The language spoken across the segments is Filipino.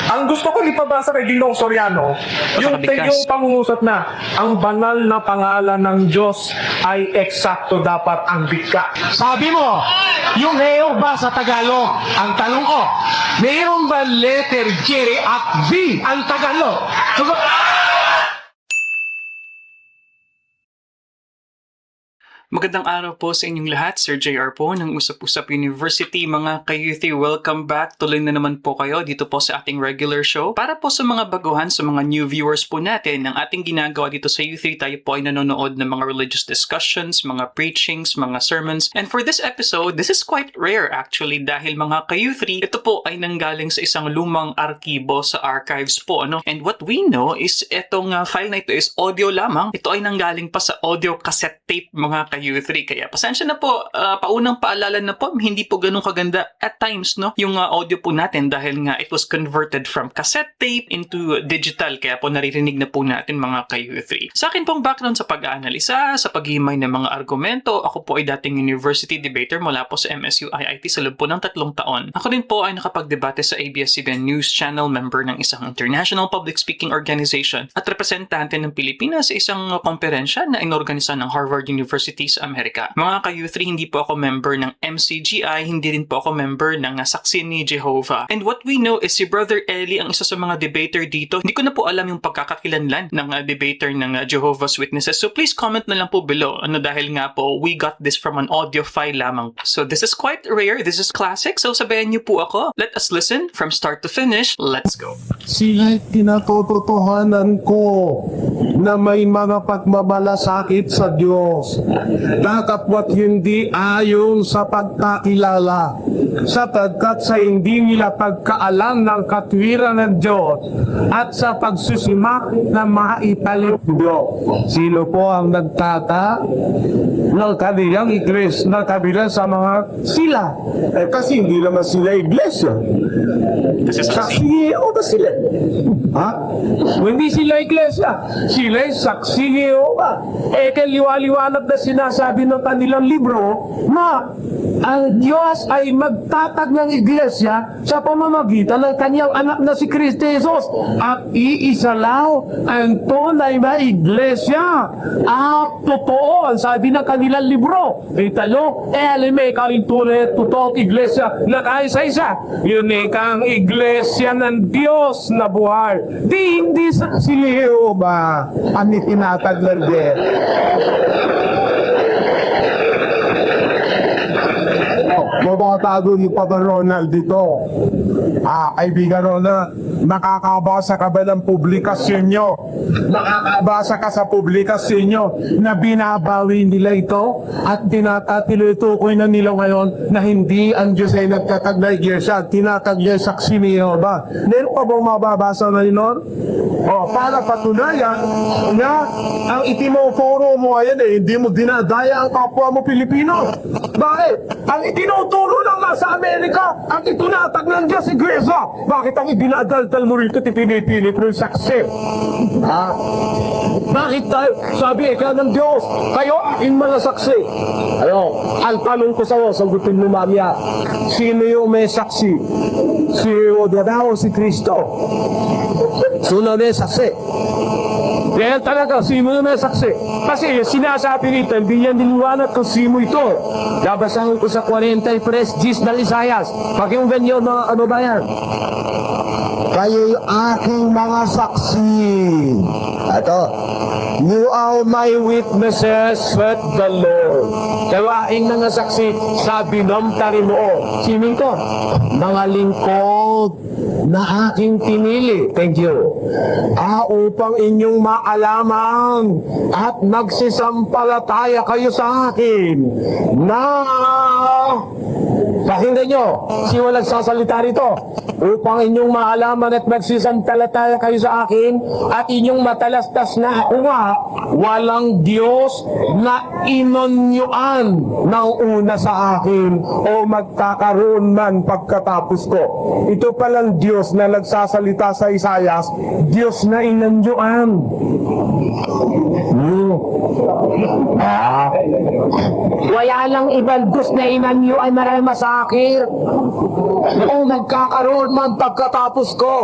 Ang gusto ko ipabasa kay Ginoong Soriano, yung pangungusap na, ang banal na pangalan ng Diyos ay eksakto dapat ang bika. Sabi mo, yung Heo ba sa Tagalog? Ang tanong ko, mayroon ba letter J at V ang Tagalog? Magandang araw po sa inyong lahat. Sir JR po ng Usap-Usap University. Mga ka-youthie, welcome back. Tuloy na naman po kayo dito po sa ating regular show. Para po sa mga baguhan, sa mga new viewers po natin, ang ating ginagawa dito sa Youthie, tayo po ay nanonood ng mga religious discussions, mga preachings, mga sermons. And for this episode, this is quite rare actually dahil mga ka-youthie, ito po ay nanggaling sa isang lumang arkibo sa archives po. And what we know is itong file na ito is audio lamang. Ito ay nanggaling pa sa audio cassette tape mga ka-youthie. Kaya pasensya na po, paunang paalala na po, hindi po ganun kaganda at times yung audio po natin dahil nga it was converted from cassette tape into digital. Kaya po naririnig na po natin mga ka-youthie. Sa akin pong background sa pag-aanalisa, sa paghimay ng mga argumento, ako po ay dating university debater mula po sa MSU IIT sa loob po ng 3 taon. Ako din po ay nakapagdebate sa ABS-CBN News Channel, member ng isang international public speaking organization at representante ng Pilipinas sa isang komperensya na inorganisa ng Harvard University sa Amerika. Mga ka-youthie, hindi po ako member ng MCGI, hindi rin po ako member ng Saksi ni Jehovah. And what we know is si Brother Eli ang isa sa mga debater dito. Hindi ko na po alam yung pagkakakilanlan ng debater ng Jehovah's Witnesses. So please comment na lang po below. Dahil nga po, we got this from an audio file lamang. So this is quite rare. This is classic. So sabayan niyo po ako. Let us listen from start to finish. Let's go. Sila'y kinatotohanan ko na may mga pagmamalasakit sa Diyos, datapwat hindi ayon sa pagkakilala, sapagkat sa hindi nila pagkaalam ng katwiran ng Diyos at sa pagsusimak na maipalipdo. Sino po ang nagtata ng kanilang iglesia na kabila sa mga sila? Kasi hindi naman sila iglesia. Saksi o ba sila? Ha? Hindi sila iglesia. Sila'y saksi ni Jehovah. Kaliwaliwanag na sinasabi ng kanilang libro na ang Diyos ay magtatag ng iglesia sa pamamagitan ng kanyang anak na si Kristo Jesus. At iisalaw ang tunay na iglesia. Totoo ang sabi ng kanilang libro. Italo, may kalintunay at totoong iglesia na kaisa-isa. Yun kang iglesia ng Diyos na buhay. Hindi sa si Jehovah ang itinatag ng Diyos. Mabatago ni Papa Ronald dito. Kaibigan Ronald, makakabasa ka ba ng publikasyon nyo? Makakabasa ka sa publikasyon nyo na binabawi nila ito at tinatukoy na nila ngayon na hindi ang Diyos ay nagtatag na iglesia at tinatag niya saksi ni Jehovah. Meron pa bang mababasa na yun? Para patunayan na ang itinuturo mo ngayon hindi mo dinadaya ang kapwa mo Pilipino. Bakit? Ang itinuturo lang sa Amerika, ang itinatag ng Diyos si Iglesia. Bakit ang ibinadaldal mo rito tipinipilit ng saksi? Bakit tayo? Sabi ikaw ng Diyos, kayo aking mga saksi. Ang tanong ko sa'yo, sagutin mo mamaya, sino yung may saksi? Si Odadao, si Kristo. Sino may saksi? Yan talaga, sino yung may saksi? Kasi sinasabi nito, hindi niya niliwanag kung sino ito. Nabasahan ko sa 43 G's na Isaias. Pakinggan niyo mga ano ba yan? Kayo'y aking mga saksi. Ito. You are my witnesses, said the Lord. Kayo aking mga saksi sa binamtari mo. Sino ito? Mga lingkod na aking pinili. Thank you. Upang inyong maalaman at magsisampalataya kayo sa akin na pakinggan nyo, sino nagsasalita rito? Upang inyong maalaman at magsisampalataya kayo sa akin at inyong matalastas na ako nga, walang Diyos na inonyuan ng una sa akin o magkakaroon man pagkatapos ko. Ito palang Diyos na nagsasalita sa Isaias, Diyos na inonyuan. Wala lang ibang Diyos na inanyuan na masakir o magkakaroon man pagkatapos ko.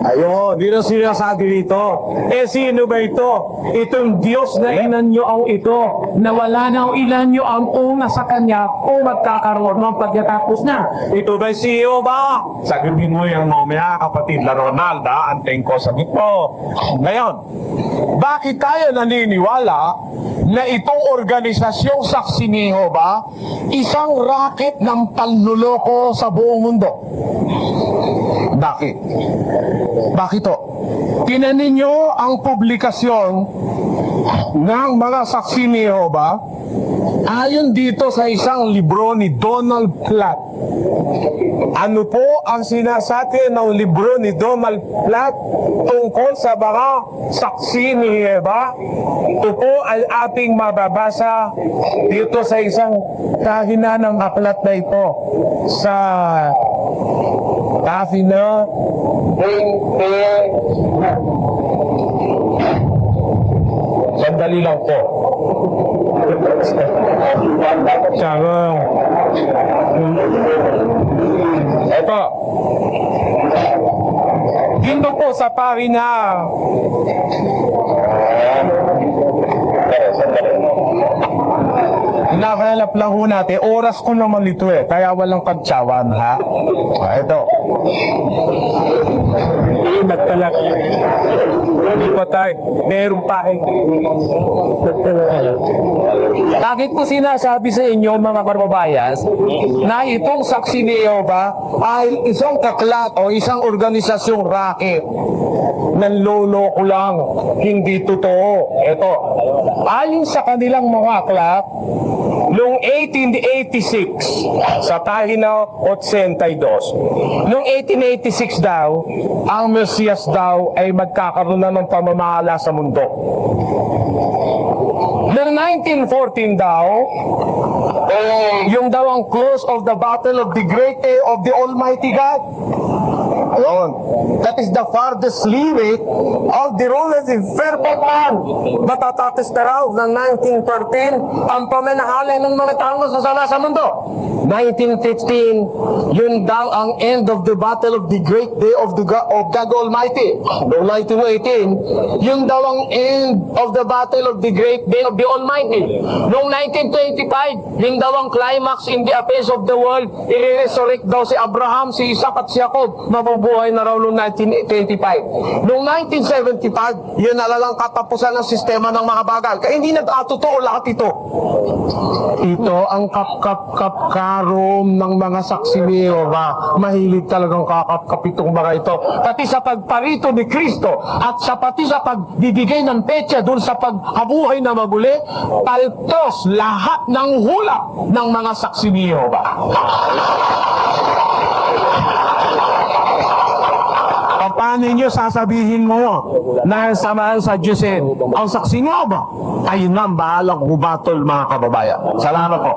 Ayun, di na sinasabi rito. Eh, sino ba ito? Itong Diyos na inanyo ang ito, na wala na ang inanyo ang una sa Kanya o magkakaroon ng pagkatapos na. Ito ba si Jehovah? Sagutin mo yung mamaya, kapatid na Ronald, ha? Antayin ko sagot mo. Ngayon, bakit tayo naniniwala na itong organisasyong Saksi ni Jehovah isang racket ng panluloko sa buong mundo? Bakit? Bakit to? Tinan ninyo ang publikasyon ng mga Saksi ni Jehovah ayon dito sa isang libro ni Donald Platt. Ano po ang sinasabi ng libro ni Donald Platt tungkol sa mga Saksi ni Jehovah? Ito po ay ating mababasa dito sa isang kahina ng aklat na ito sa kahina 20. Sandali lang po. Sarong. Ito. Dito po sa pahina. Nakakalap lang ho natin. Oras ko naman ito eh. Kaya walang kantsawan, ha? Ito. Nagtalak. Hindi pa tayo. Meron pa eh. Bakit ko sinasabi sa inyo mga karbabayas na itong Saksi ni Jehovah ay isang kaklat o isang organisasyong racket? Nanloloko lang. Hindi totoo. Ito. Ayon sa kanilang mga aklat, noong 1886, sa pahina 82, noong 1886 daw, ang Mesiyas daw ay magkakaroon na ng pamamahala sa mundo. Noong 1914 daw, yung daw ang close of the battle of the great day of the Almighty God. Ayun. That is the farthest limit of the relative perfect man. Matatatis na raw ng 1913 ang pamanahala ng mga tao sa sala sa mundo. 1915, yun daw ang end of the battle of the great day of God Almighty. Noong 1918, yun daw ang end of the battle of the great day of the Almighty. Noong 1925, yun daw ang climax in the affairs of the world. I-resurrect daw si Abraham, si Isaac at si Jacob. Mabubuhay na raw noong 1925. Noong 1975, yun na lang katapusan ng sistema ng mga bagay. Kaya hindi nag-atotoo lahat ito. Ito ang kap-kap-kap-karom ng mga Saksi ni Jehovah. Mahilig talagang kakap-kap itong mga ito. Pati sa pagparito ni Kristo at pati sa pagbibigay ng petsa doon sa paghabuhay na maguli, paltos lahat ng hula ng mga Saksi ni Jehovah. Paano nyo sasabihin mo yun? Na samahan sa Diyusin, ang Saksi nga ba? Ayun na, bahalang hubatol mga kababayan. Salamat po.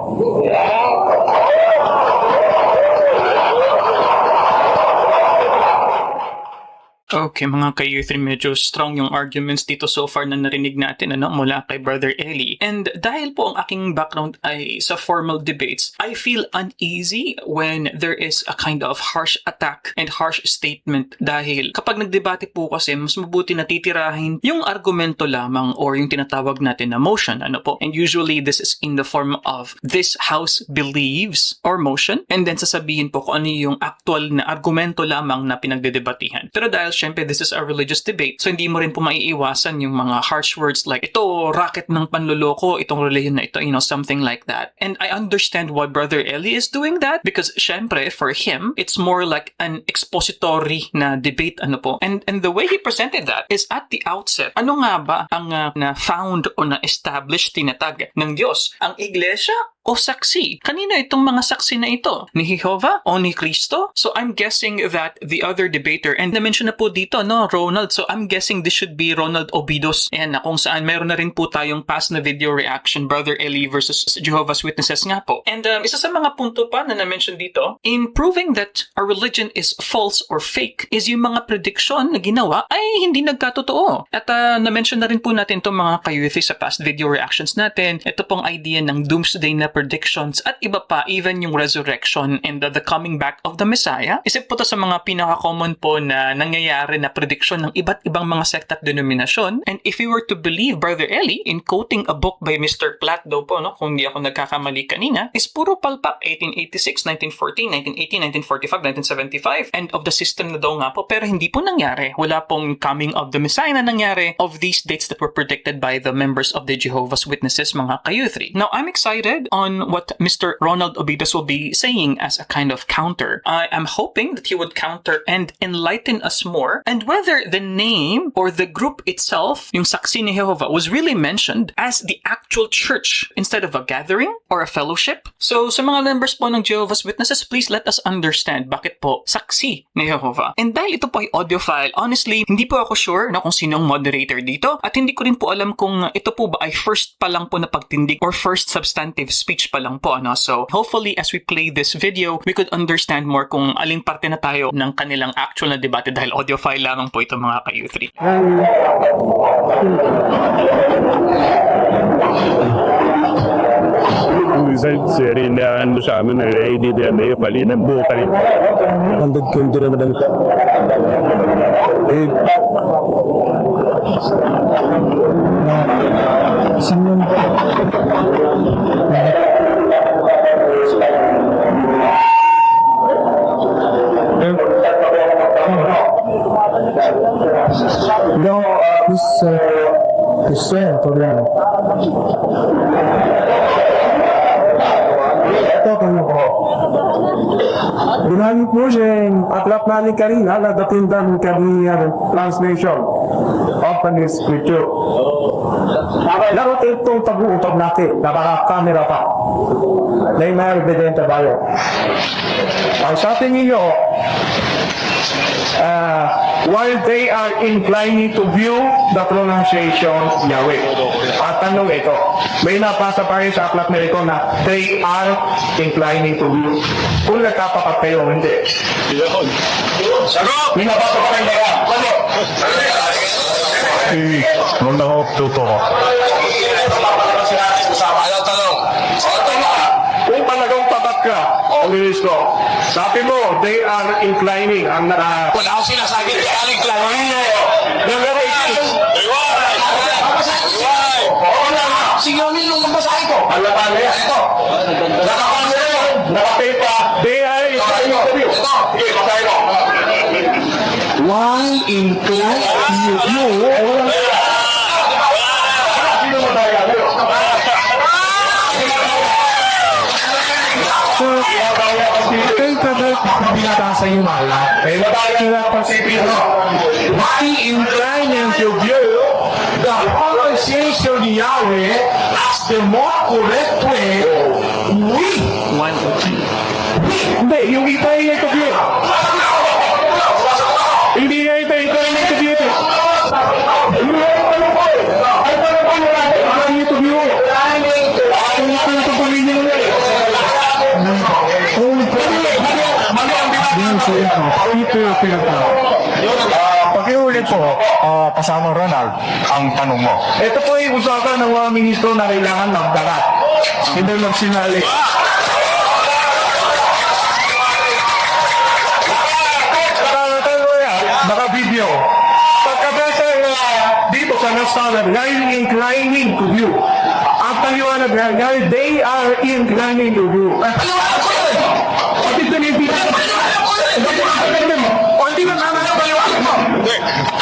Okay, mga ka-youth, medyo strong yung arguments dito so far na narinig natin mula kay Brother Eli. And dahil po ang aking background ay sa formal debates, I feel uneasy when there is a kind of harsh attack and harsh statement dahil kapag nagdebate po kasi, mas mabuti na titirahin yung argumento lamang or yung tinatawag natin na motion. And usually this is in the form of this house believes or motion, and then sasabihin po kung ano yung actual na argumento lamang na pinagdedebatihan. Pero dahil syempre this is a religious debate, so hindi mo rin po maiiwasan yung mga harsh words like ito racket ng panloloko, itong religion na ito, something like that. And I understand why Brother Eli is doing that because syempre for him it's more like an expository na debate and the way he presented that is at the outset. Ano nga ba ang na found o na established tinatag ng Diyos? Ang iglesia o saksi? Kanino itong mga saksi na ito? Ni Jehovah o ni Kristo? So I'm guessing that the other debater, and na-mention na po dito, Ronald. So I'm guessing this should be Ronald Obidos. Ayan na kung saan meron na rin po tayong past na video reaction, Brother Eli versus Jehovah's Witnesses nga po. And isa sa mga punto pa na na-mention dito, in proving that our religion is false or fake, is yung mga prediction na ginawa ay hindi nagkatotoo. At na-mention na rin po natin itong mga kayuthi sa past video reactions natin. Ito pong idea ng doomsday na predictions at iba pa, even yung resurrection and the coming back of the Messiah. Isa po to sa mga pinaka-common po na nangyayari na prediction ng iba't ibang mga sect at denominasyon. And if we were to believe Brother Eli in quoting a book by Mr. Platt daw po, no, kung hindi ako nagkakamali kanina, is puro palpak 1886, 1914, 1918, 1945, 1975, end of the system na daw nga po, pero hindi po nangyari. Wala pong coming of the Messiah na nangyari of these dates that were predicted by the members of the Jehovah's Witnesses, mga ka-U3. Now, I'm excited on what Mr. Ronald Obidas will be saying as a kind of counter. I am hoping that he would counter and enlighten us more, and whether the name or the group itself, yung Saksi ni Jehovah, was really mentioned as the actual church instead of a gathering or a fellowship. So, sa mga members po ng Jehovah's Witnesses, please let us understand bakit po Saksi ni Jehovah. And dahil ito po ay audio file, honestly, hindi po ako sure na kung sinong moderator dito, at hindi ko rin po alam kung ito po ba ay first pa lang po na pagtindig or first substantive speech pa lang po, ano? So, hopefully, as we play this video, we could understand more kung aling parte na tayo ng kanilang actual na debate dahil audio file lamang po ito, mga ka-U3. Serina sa amin na ready din may palinan buka rin. Andad ko hindi naman No, this problema. Ginamit mo siya yung atlap namin kanina na datindan kami translation of the scripture. Laro itong pag-uutog natin na baka camera pa. Na yung may evidente tayo. Ang sa tingin nyo, while they are inclining to view the pronunciation Yahweh. At tanong ito, may napasa pa rin sa aklat ni Rico na they are inclining to view. Kung nagkapakat kayo, hindi. May napasa pa rin kaya. Nung nakaptuto ko. Ayaw tanong. Kung talagang patat ka, Kristo, sabi mo, they are inclining. Ang Wala akong sinasabi kay Aling Clarín. Sige, nung mabasahin ko. Alam ba na yan? Ito. Nakakamera yun. Nakapepa. They are inclining to view. Ito. Sige, basahin mo. One incline you. Sino mo tayo? Binabasa yung mala. May natayo na pansipin mo. One inclining to view the pronunciation of Yahweh as the more correct way. Hindi, yung inclining to view. Hindi nga inclining to view. Inclining to view. Pakiulit po, kasama Ronald, ang tanong mo. Ito po yung usapan ng mga ministro na kailangan magdarat. Hindi magsinali. Naka-video. Pagkabasa dito sa nasabi, inclining to view. Ang paliwanag nga, they are inclining to view. Ito na yung o hindi mo naman ang paliwanag mo.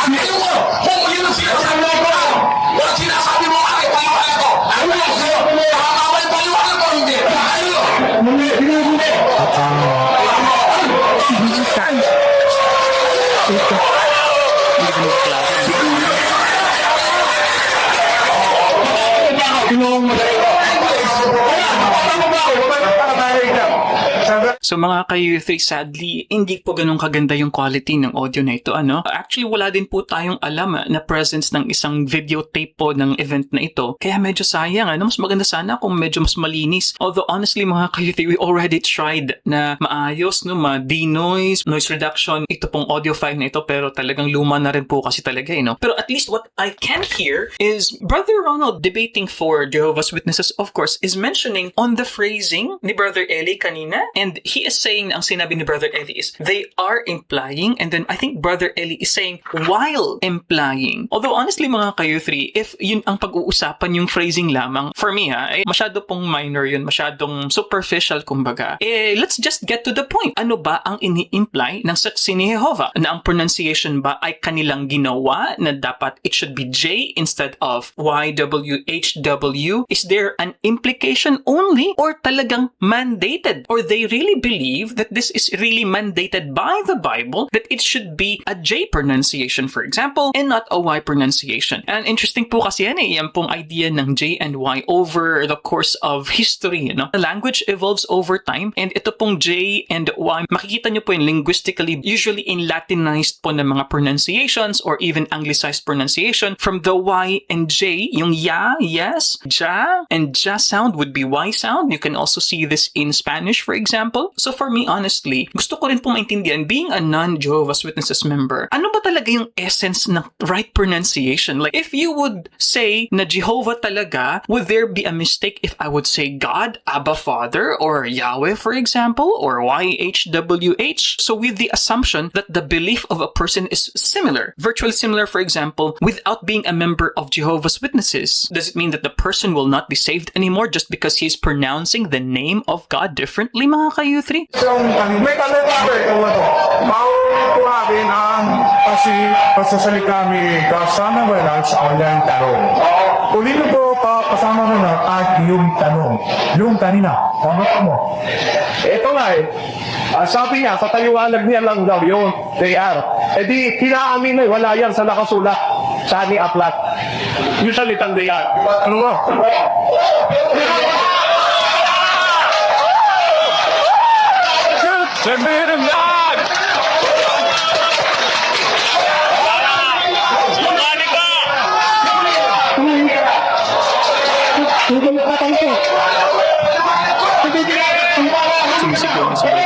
Ang ino mo, kung yun ang sinasabi mo ko lang, walang sinasabi mo aking paliwanag ko. Ano mo sa'yo? Nakakama yung paliwanag ko, hindi. Ano? Hindi. So mga ka-youth, sadly, hindi po ganun kaganda yung quality ng audio na ito, ano? Actually, wala din po tayong alam na presence ng isang videotape po ng event na ito. Kaya medyo sayang, ano? Mas maganda sana kung medyo mas malinis. Although honestly, mga ka-youth, we already tried na maayos, no? Ma-denoise, noise reduction, ito pong audio file na ito, pero talagang luma na rin po kasi talaga, no? Pero at least what I can hear is Brother Ronald debating for Jehovah's Witnesses, of course, is mentioning on the phrasing ni Brother Eli kanina, and he is saying na ang sinabi ni Brother Eli is they are implying, and then I think Brother Eli is saying while implying. Although honestly mga kayo-3, if yun ang pag-uusapan yung phrasing lamang, for me masyado pong minor yun, masyadong superficial kumbaga. Let's just get to the point. Ano ba ang ini-imply ng saksi ni Jehovah? Na ang pronunciation ba ay kanilang ginawa na dapat it should be J instead of YWHW? Is there an implication only or talagang mandated? Or they really believe that this is really mandated by the Bible that it should be a J pronunciation, for example, and not a Y pronunciation? And interesting po kasi yan pong idea ng J and Y over the course of history, you know? The language evolves over time, and ito pong J and Y, makikita nyo po yun linguistically, usually in Latinized po na mga pronunciations or even Anglicized pronunciation. From the Y and J, yung ya, yes, ja, and ja sound would be Y sound. You can also see this in Spanish, for example. So for me, honestly, gusto ko rin po maintindihan, being a non-Jehovah's Witnesses member, ano ba talaga yung essence ng right pronunciation? Like, if you would say na Jehovah talaga, would there be a mistake if I would say God, Abba Father, or Yahweh, for example, or YHWH? So with the assumption that the belief of a person is similar, virtually similar, for example, without being a member of Jehovah's Witnesses, does it mean that the person will not be saved anymore just because he's pronouncing the name of God differently, mga ka-U3? May talentato ito mautuhabin ang pasasalita ni kasama mo lang sa online tanong. Ulitin ko pa kasama mo na at yung tanong. Yung kanina, tama mo. Ito nga sabi niya, sa taliwanag niya lang daw yun, they are. E di, kinaamin na wala yan sa nakasulat sa ni Aplat. Yung salitang they are. Ano mo? Meron lang! Sumisigaw na siguro.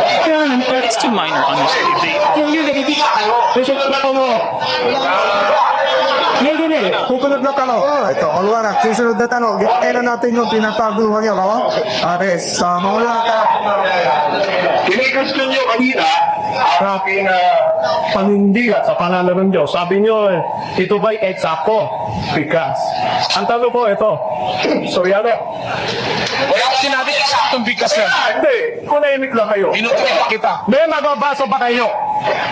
It's too minor, honestly. Kukunod na tanong. Ito, alwara, susunod na tanong. Kailan natin yung tinataguhan niyo, no? Ares, mga Kini-question nyo kanina sa aking panindigan sa pangalan ng Diyos. Sabi nyo, ito ba'y eksakto? Bigas. Ang tanong ko, ito. So, yan eh. Wala ko sinabi eksaktong bigkas yan. Hindi, kunahimik lang kayo. Inutuwa kita. May nababasa ba kayo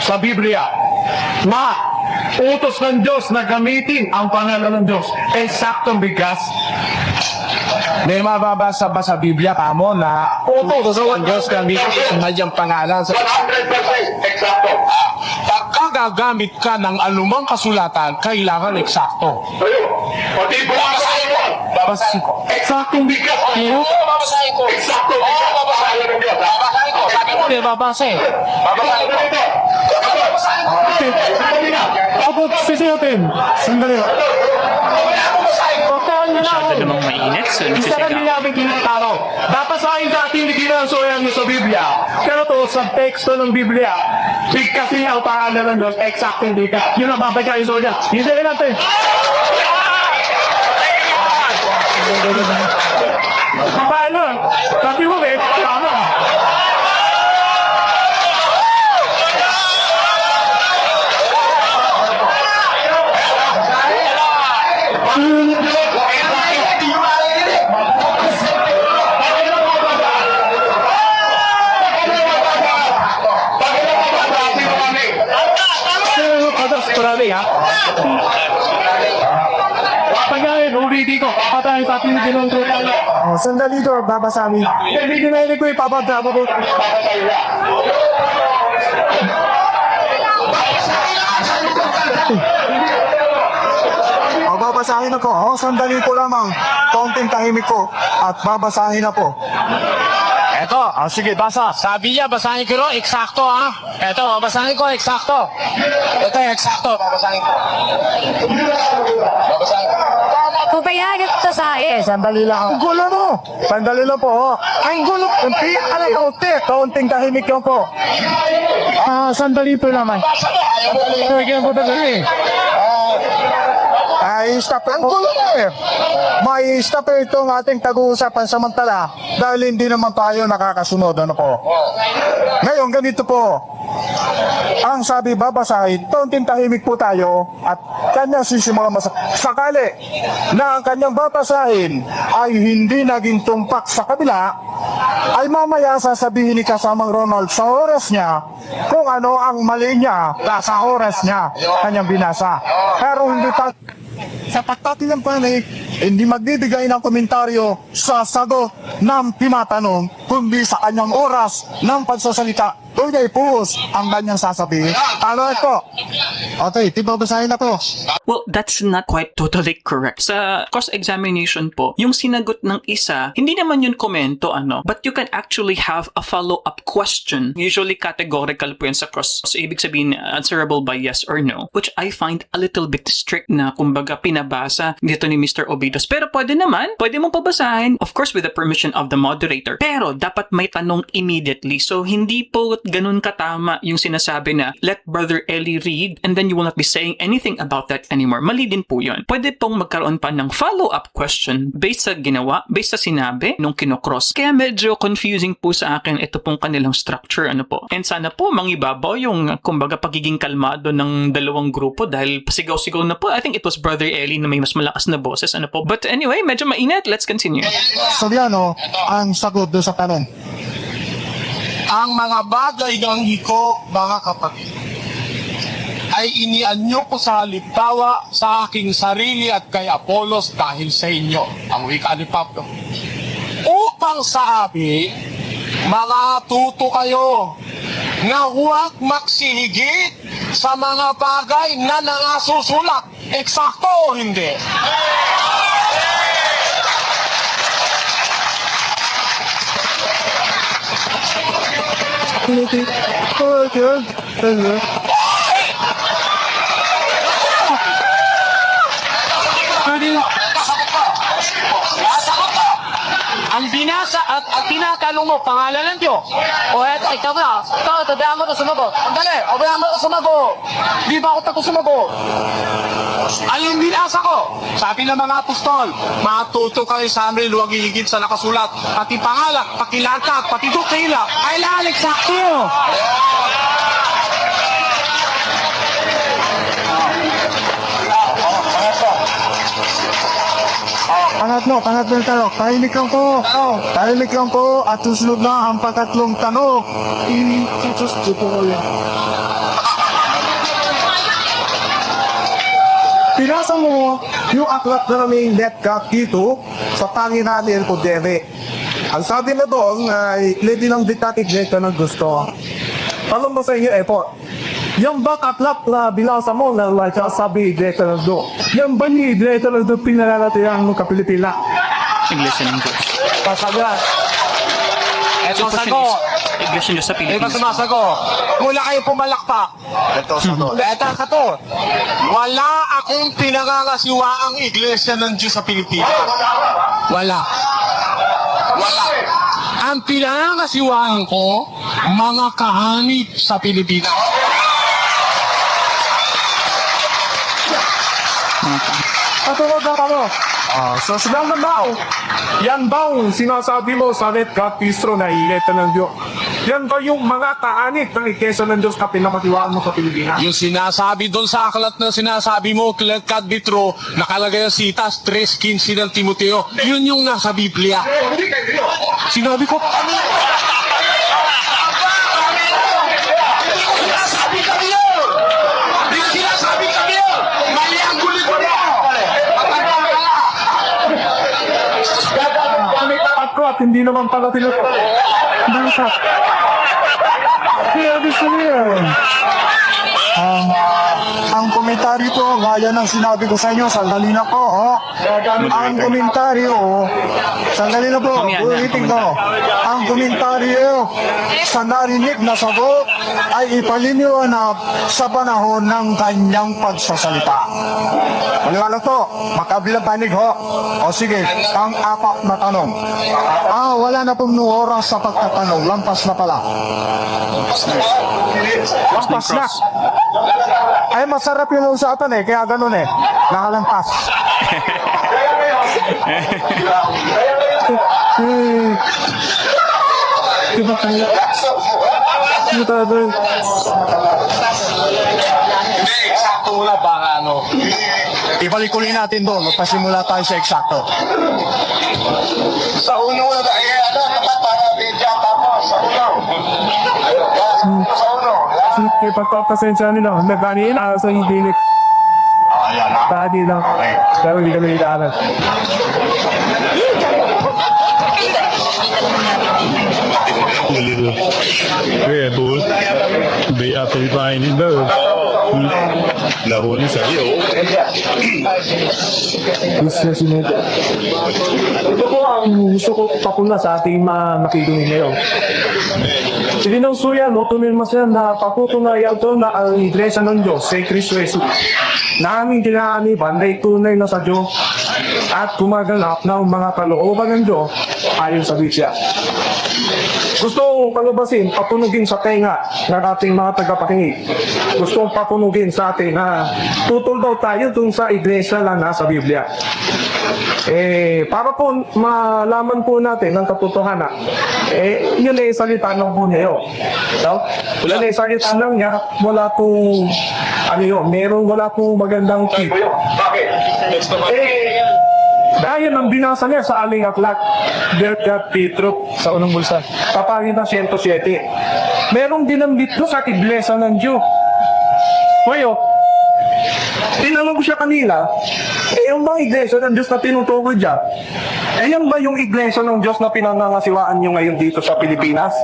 sa Biblia na utos ng Diyos na gamitin ang pangalan ng Diyos? Eksaktong bigas. May mababasa ba sa Biblia kamo na utos ng Diyos gamitin ang kanyang pangalan sa 100% eksakto. pagka gagamit ka ng anumang kasulatan, kailangan eksakto. Ayun. Pati babasahin mo. Babasahin ko. Eksaktong bigas. Oo, babasahin ko. Eksakto bigas. Babasahin ng Diyos. Babasahin ko. Sabi mo. Hindi babasa eh. Babasahin ko ito. Babasahin ko. Ako, sisi natin. Sandali. Masyado namang mainit, so Isa ka nagsisigaw. nilabing kinataro. Dapat sa akin sa ating ginansoyan niyo sa Biblia. Pero to, sa teksto ng Biblia, bigkas niya ang pangalan ng Diyos, eksaktong bigkas. Yun ang babagay sa niya. Hindi rin natin. Paano? Sabi mo, tama. Marami ha? Pagkain, ulitin ko. Patayin sa ating ginuntunan. Sandali ito, babasahin. Hindi dinailig ko ipapadama ko. Babasahin ako. Sandali ko lamang. Kaunting tahimik ko. At babasahin na po. Eto, sige, basa. Sabi niya, basahin ko ro, eksakto ha. Eto, basahin ko, eksakto. Ito, eksakto, babasahin ko. Babasahin ko. Pupayagan ko sa sandali lang. Ang gulo mo! Sandali lang po. Ang gulo. Kaunting tahimik lang po. Sandali po naman. Sandali po talaga ay, stop. Ang gulo mo eh. May stop itong ating tag-uusapan samantala dahil hindi naman tayo nakakasunod. Ano po? Ngayon, ganito po. Ang sabi babasahin, kaunting tahimik po tayo at kanya sisimulan sakali na ang kanyang babasahin ay hindi naging tumpak sa kabila, ay mamaya sasabihin ni kasamang Ronald sa oras niya kung ano ang mali niya sa oras niya kanyang binasa. Pero hindi sa pagtatinang panig, hindi magbibigay ng komentaryo sa sagot ng tinatanong, kundi sa kanyang oras ng pagsasalita. Tunay puhos ang kanyang sasabihin. Ano ito? Okay, babasahin na to. Well, that's not quite totally correct. Sa cross-examination po, yung sinagot ng isa, hindi naman yun komento, but you can actually have a follow-up question. Usually categorical po yun sa cross. So, ibig sabihin, answerable by yes or no, which I find a little bit strict na, kumbaga, pinabasa dito ni Mr. Obidos. Pero pwede mong pabasahin, of course, with the permission of the moderator. Pero, dapat may tanong immediately. So, hindi po ganun katama yung sinasabi na, let Brother Eli read, and then you will not be saying anything about that anymore. Mali din po yun. Pwede pong magkaroon pa ng follow-up question based sa ginawa, based sa sinabi nung kinocross. Kaya medyo confusing po sa akin ito pong kanilang structure, po. And sana po mangibabaw yung, kumbaga, pagiging kalmado ng dalawang grupo dahil pasigaw-sigaw na po. I think it was Brother Eli na may mas malakas na boses, po. But anyway, medyo mainit. Let's continue. So yan ang sagot doon sa tanong. Ang mga bagay ng hiko, mga kapatid, ay inianyo ko sa halimbawa sa aking sarili at kay Apolos dahil sa inyo, ang wika ni Pablo. Upang sa amin, makatuto kayo na huwag magsihigit sa mga bagay na nangasusulat. Eksakto o hindi? Ang binasa at tinatanong mo, pangalan ng Diyos. O eto, ikaw na. Ikaw, tadaan mo na sumagot. Ang dali, abayaan mo na sumagot. Di ba ako tago sumagot? Ano yung binasa ko? Sabi ng mga apostol, matuto kayo sa amin, huwag hihigit sa nakasulat. Pati pangalak, pakilata, pati dukila. Ay lalig, sakto. Pangatlo tanong. Tahimik lang po at susunod na ang pagkatlong tanong. Pinasa mo yung aklat na naming Let God dito sa Panginoon ni Podere. Ang sabi na doon ay lady ng dictatic ka ng gusto. Tanong mo sa inyo, yung ba aklat na binasa mo na like sabi Director ng Do? Yung ba ni Director ng Do pinalalatirang ng Kapilipina? English and English. Pasagat. Eto sagot. English and English sa Ito Pilipinas. sumasagot. Mula kayo pumalakpak. Ito sagot. Ito kato. Wala akong pinangangasiwaang iglesia ng Diyos sa Pilipinas. Wala. Ang pinangangasiwaan ko, mga kahanip sa Pilipinas. Patulog na kamo. So silang na bao. Yan bang sinasabi mo sa Let God Bistro na ileta ng Diyos? Yan ba yung mga kaanit ng ikesa ng Diyos na pinapatiwaan mo sa Pilipinas? Yung sinasabi doon sa aklat na sinasabi mo, Let Vitro, nakalagay ang sitas 3:15 ng Timoteo. Yun yung nasa Biblia. Sinabi ko, sinasabi kami yun! Sinasabi kami yun! Mali ang gulit mo! Ako at hindi naman pala tinuto. Basta. Kaya gusto niya. Ang komentaryo po, gaya ng sinabi ko sa inyo, sandali na po, Ang komentaryo, sandali na po, Mamaya na, ulitin ko. Ang komentaryo sa narinig na sagot ay ipaliniwanag sa panahon ng kanyang pagsasalita. Maliwanag to, makabilang panig ho. O sige, ang apat na tanong. Wala na pong oras sa pagtatanong, lampas na pala. Lampas na. Ay, masarap yung usapan kaya ganun nakalampas. Diba kaya? Hindi, eksakto muna baka Ibalik-uli natin doon, magpasimula tayo sa eksakto. Sa uno na dapat para medya tapos. Sa uno. Sa uno. Kaya pagpapasensya nila, nagkanin sa hindi tadi lang. Pero hindi kami nilaanan. Kaya po, may apple pie ni Bo. Nahuli sa'yo. Ito po ang gusto ko papuna sa ating mga nakikinig ngayon. Sininong suya, tumirma siya na paputunayan ito na ang Iglesia ng Diyos, si Kristo Jesus, na aming tinaniban ay tunay na sa Diyos at gumaganap ng mga kalooban ng Diyos ayon sa Biblia. Gusto kong palubasin, papunugin sa tenga ng ating mga tagapakinig. Gusto kong papunugin sa atin na tutol daw tayo dun sa iglesia lang nasa Biblia. Para po malaman po natin ang katotohanan, yun ay salita ng po niya yun. No? Wala na salita lang niya, wala pong, wala pong magandang tip. Bakit? Dahil ang binasa niya sa aling aklat, Berkat Petro, sa unang bulsa, papagina 107. Merong dinambit doon sa iglesia ng Diyos. Ngayon, tinanong ko siya kanina, yung mga iglesia ng Diyos na tinutukoy dyan, yan ba yung iglesia ng Diyos na pinangangasiwaan nyo ngayon dito sa Pilipinas?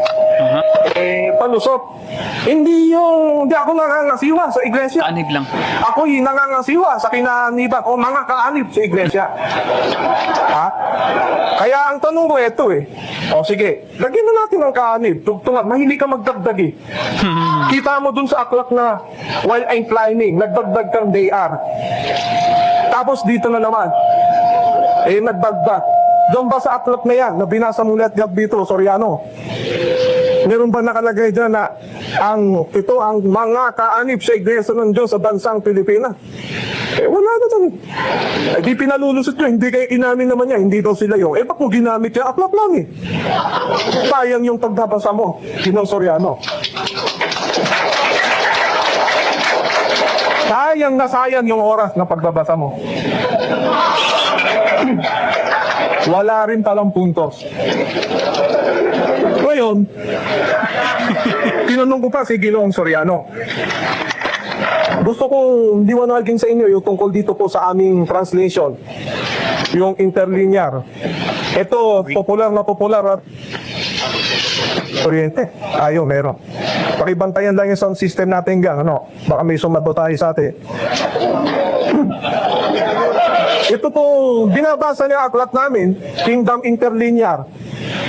Palusot. Hindi ako nangangasiwa sa iglesia. Kaanib lang. Ako yung nangangasiwa sa kinaniban o mga kaanib sa iglesia. Kaya ang tanong ko ito O sige, lagyan na natin ang kaanib. Tugtungan, mahilig ka magdagdag Kita mo dun sa aklat na while inclining, nagdagdag kang they are. Tapos dito na naman, nagdagdag. Doon ba sa aklat na yan, na binasa mo ulit Gabito Soriano? Meron ba nakalagay dyan na ito ang mga kaanib sa iglesia ng Diyos sa bansang Pilipinas? Wala na dyan. Di pinalulusot nyo, hindi kayo inamin naman niya, hindi daw sila yung. Ba't mo ginamit yan? Aklat lang Sayang yung pagbabasa mo, Ginong Soriano. Sayang na sayang yung oras na pagbabasa mo. Wala rin talang puntos. Ngayon, tinanong ko pa si Ginoong Soriano. Gusto kong liwanagin sa inyo yung tungkol dito po sa aming translation. Yung interlinear. Ito, popular at Oriente. Meron. Pakibantayan lang yung sound system natin gang, Baka may sumato tayo sa atin. Ito po, binabasa niya aklat namin, Kingdom Interlinear.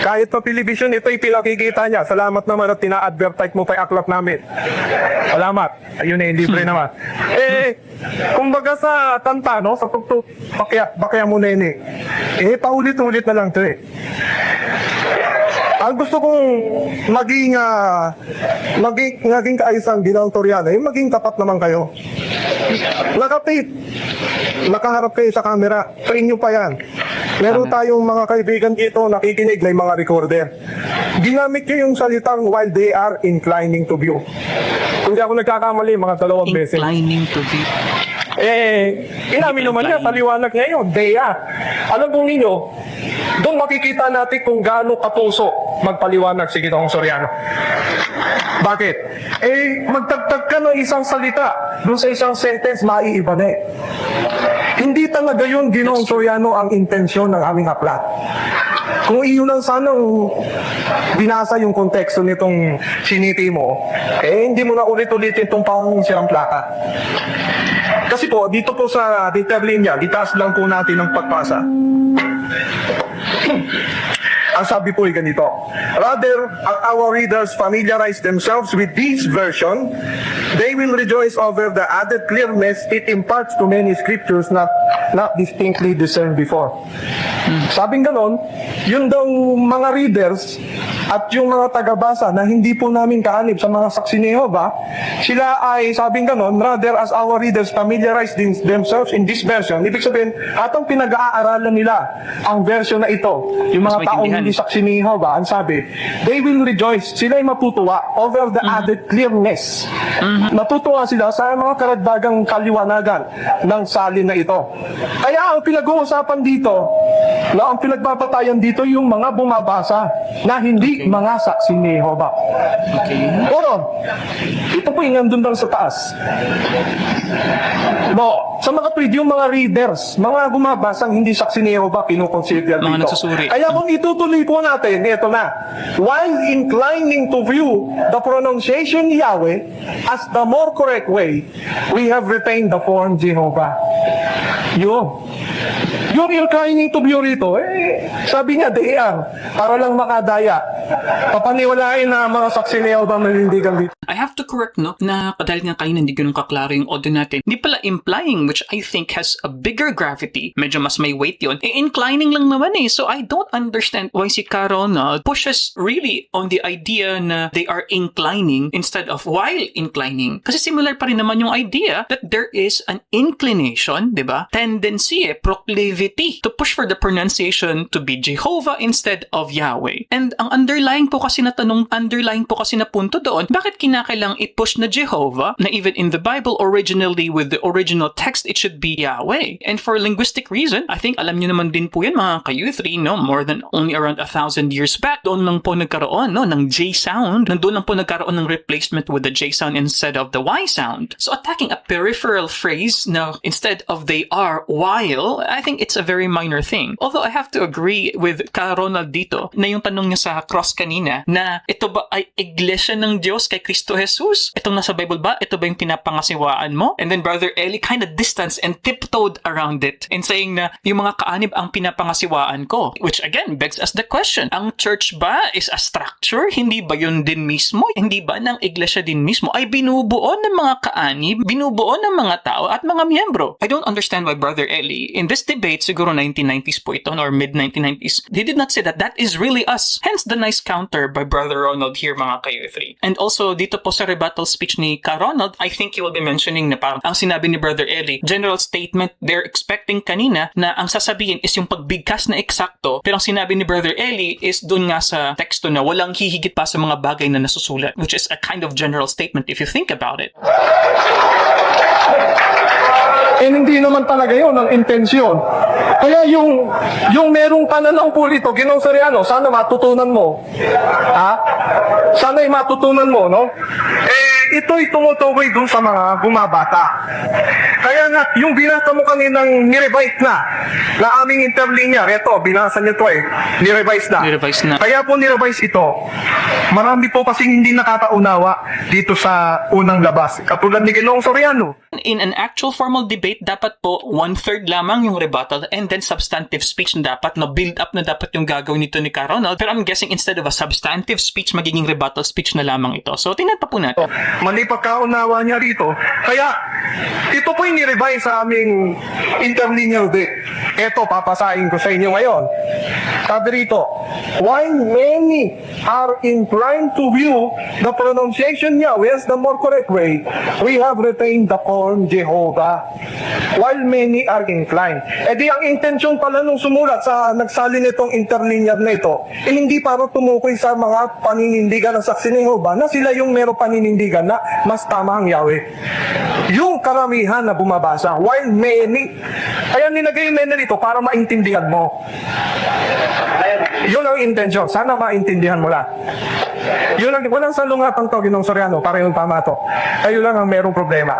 Kahit pa television, ito yung pinakikita niya. Salamat naman at tina-advertise mo pa yung aklat namin. Salamat. Ayun libre naman. Kumbaga sa kanta, sa tugtog, bakya mo na yun paulit-ulit na lang ito Ang gusto kong maging kaisang Ginoong Soriano, maging tapat naman kayo. Nakaharap kayo sa camera, sa inyo pa yan. Meron tayong mga kaibigan dito, nakikinig na yung mga recorder. Ginamit nyo yung salitang while they are inclining to view. Kung di ako nagkakamali, mga 2 beses. Inclining to view. Inamin naman niya, paliwanag niya yun, they are. Alam po ninyo, doon makikita natin kung gaano kapuso magpaliwanag si Ginoong Soriano. Bakit? Magtagtag ka ng isang salita, doon sa isang sentence, maiiba na Hindi talaga yun, Ginoong Soriano, ang intensyon ng aming aklat. Kung iyon lang sana binasa yung konteksto nitong siniti mo, hindi mo na ulit-ulitin itong sirang plaka. Kasi po, dito po sa interlinya, ditaas lang po natin ang pagpasa. Ang sabi po ay ganito, rather, our readers familiarize themselves with this version, they will rejoice over the added clearness it imparts to many scriptures not distinctly discerned before. Sabing ganon, yun daw mga readers at yung mga tagabasa na hindi po namin kaanib sa mga saksi ni Jehovah, sila ay sabing ganon, rather as our readers familiarize themselves in this version, ibig sabihin, atong pinag-aaralan nila ang version na ito, yung mga Mas taong maintindihan. hindi saksi ni Jehovah, ang sabi, they will rejoice, sila ay matutuwa over the added clearness. Natutuwa sila sa mga karagdagang kaliwanagan ng salin na ito. Kaya ang pinag-uusapan dito, na ang pinagbabatayan dito yung mga bumabasa na hindi mga saksi ni Jehovah. Pero, ito po yung nandun lang sa taas. No, sa mga tweet, yung mga readers, mga bumabasang hindi saksi ni Jehovah, kinukonsider dito. Mga nagsusuri. Kaya kung itutuloy po natin, ito na. While inclining to view the pronunciation Yahweh as the more correct way, we have retained the form Jehovah. Yung inclining to view rito, sabi niya, they are, para lang makadaya. Papaniwalain na mga saksi ni Jehovah manindigan dito. I have to correct, no, na dahil nga kanina hindi ganun kaklaro yung audio natin, hindi pala implying, which I think has a bigger gravity, medyo mas may weight yun, inclining lang naman eh. So I don't understand why si Ronald pushes really on the idea na they are inclining instead of while inclining. Kasi similar pa rin naman yung idea that there is an inclination, di ba? Tendency, proclivity to push for the pronunciation to be Jehovah instead of Yahweh. And ang underlying po kasi na punto doon, bakit kinakailang i-push na Jehovah, na even in the Bible, originally with the original text, it should be Yahweh. And for linguistic reason, I think alam nyo naman din po yan mga ka-U3, no? More than only around 1,000 years back, doon lang po nagkaroon, no, ng J sound, doon lang po nagkaroon ng replacement with the J sound instead of the Y sound. So attacking a peripheral phrase na instead of they are while, I think it's a very minor thing. Although I have to agree with Ronald dito, na yung tanong niya sa cross kanina, na ito ba ay iglesia ng Diyos kay Kristo Jesus? Itong nasa Bible ba? Ito ba yung pinapangasiwaan mo? And then Brother Eli kind of distanced and tiptoed around it in saying na yung mga kaanib ang pinapangasiwaan ko. Which again begs us the question, ang church ba is a structure? Hindi ba yun din mismo? Hindi ba ng iglesia din mismo ay binubuo ng mga kaanib, binubuo ng mga tao at mga miyembro? I don't understand why Brother Eli, in this debate, siguro 1990s po ito, or mid-1990s, he did not say that that is really us. Hence the nice counter by Brother Ronald here, mga ka-U3. And also, dito po sa rebuttal speech ni Ronald, I think he will be mentioning na parang ang sinabi ni Brother Eli, general statement, they're expecting kanina na ang sasabihin is yung pagbigkas na eksakto, pero ang sinabi ni Brother Eli is dun nga sa teksto na walang hihigit pa sa mga bagay na nasusulat, which is a kind of general statement if you think about it. Hindi naman talaga yun ang intensyon. Kaya yung merong pananaw po rito, Ginoong Soriano, sana matutunan mo. Sana'y matutunan mo, no? Ito'y tumutukoy dun sa mga bumabata. Kaya nga, yung binasa mo kaninang nirevise na aming interlinear, ito, binasa niyo to nirevise na. Nirevise na. Kaya po nirevise ito, marami po kasing hindi nakakaunawa dito sa unang labas. Katulad ni Ginoong Soriano. In an actual formal debate, dapat po 1/3 lamang yung rebuttal and then substantive speech na dapat, no, build up na dapat yung gagawin nito ni Ronald. Pero I'm guessing instead of a substantive speech, magiging rebuttal speech na lamang ito. So, tingnan pa po natin. Mali pagkaunawa niya rito. Kaya, ito po yung nirevise sa aming interlinear date. Ito, papasahin ko sa inyo ngayon. Sabi rito, while many are inclined to view the pronunciation Yahweh as the more correct way, we have retained the form Jehovah. While many are inclined. Di ang intensyon pala nung sumulat sa nagsalin itong interlinear na ito, hindi para tumukoy sa mga paninindigan ng saksi ni Jehovah na sila yung meron paninindigan na mas tama ang Yahweh. Yung karamihan na bumabasa, while many, kaya nilagay yung many rito para maintindihan mo. Yun ang intensyon. Sana maintindihan mo lang. Yun lang, walang salungatan to, Ginoong Soriano, para yung tama to. Ayun lang ang merong problema.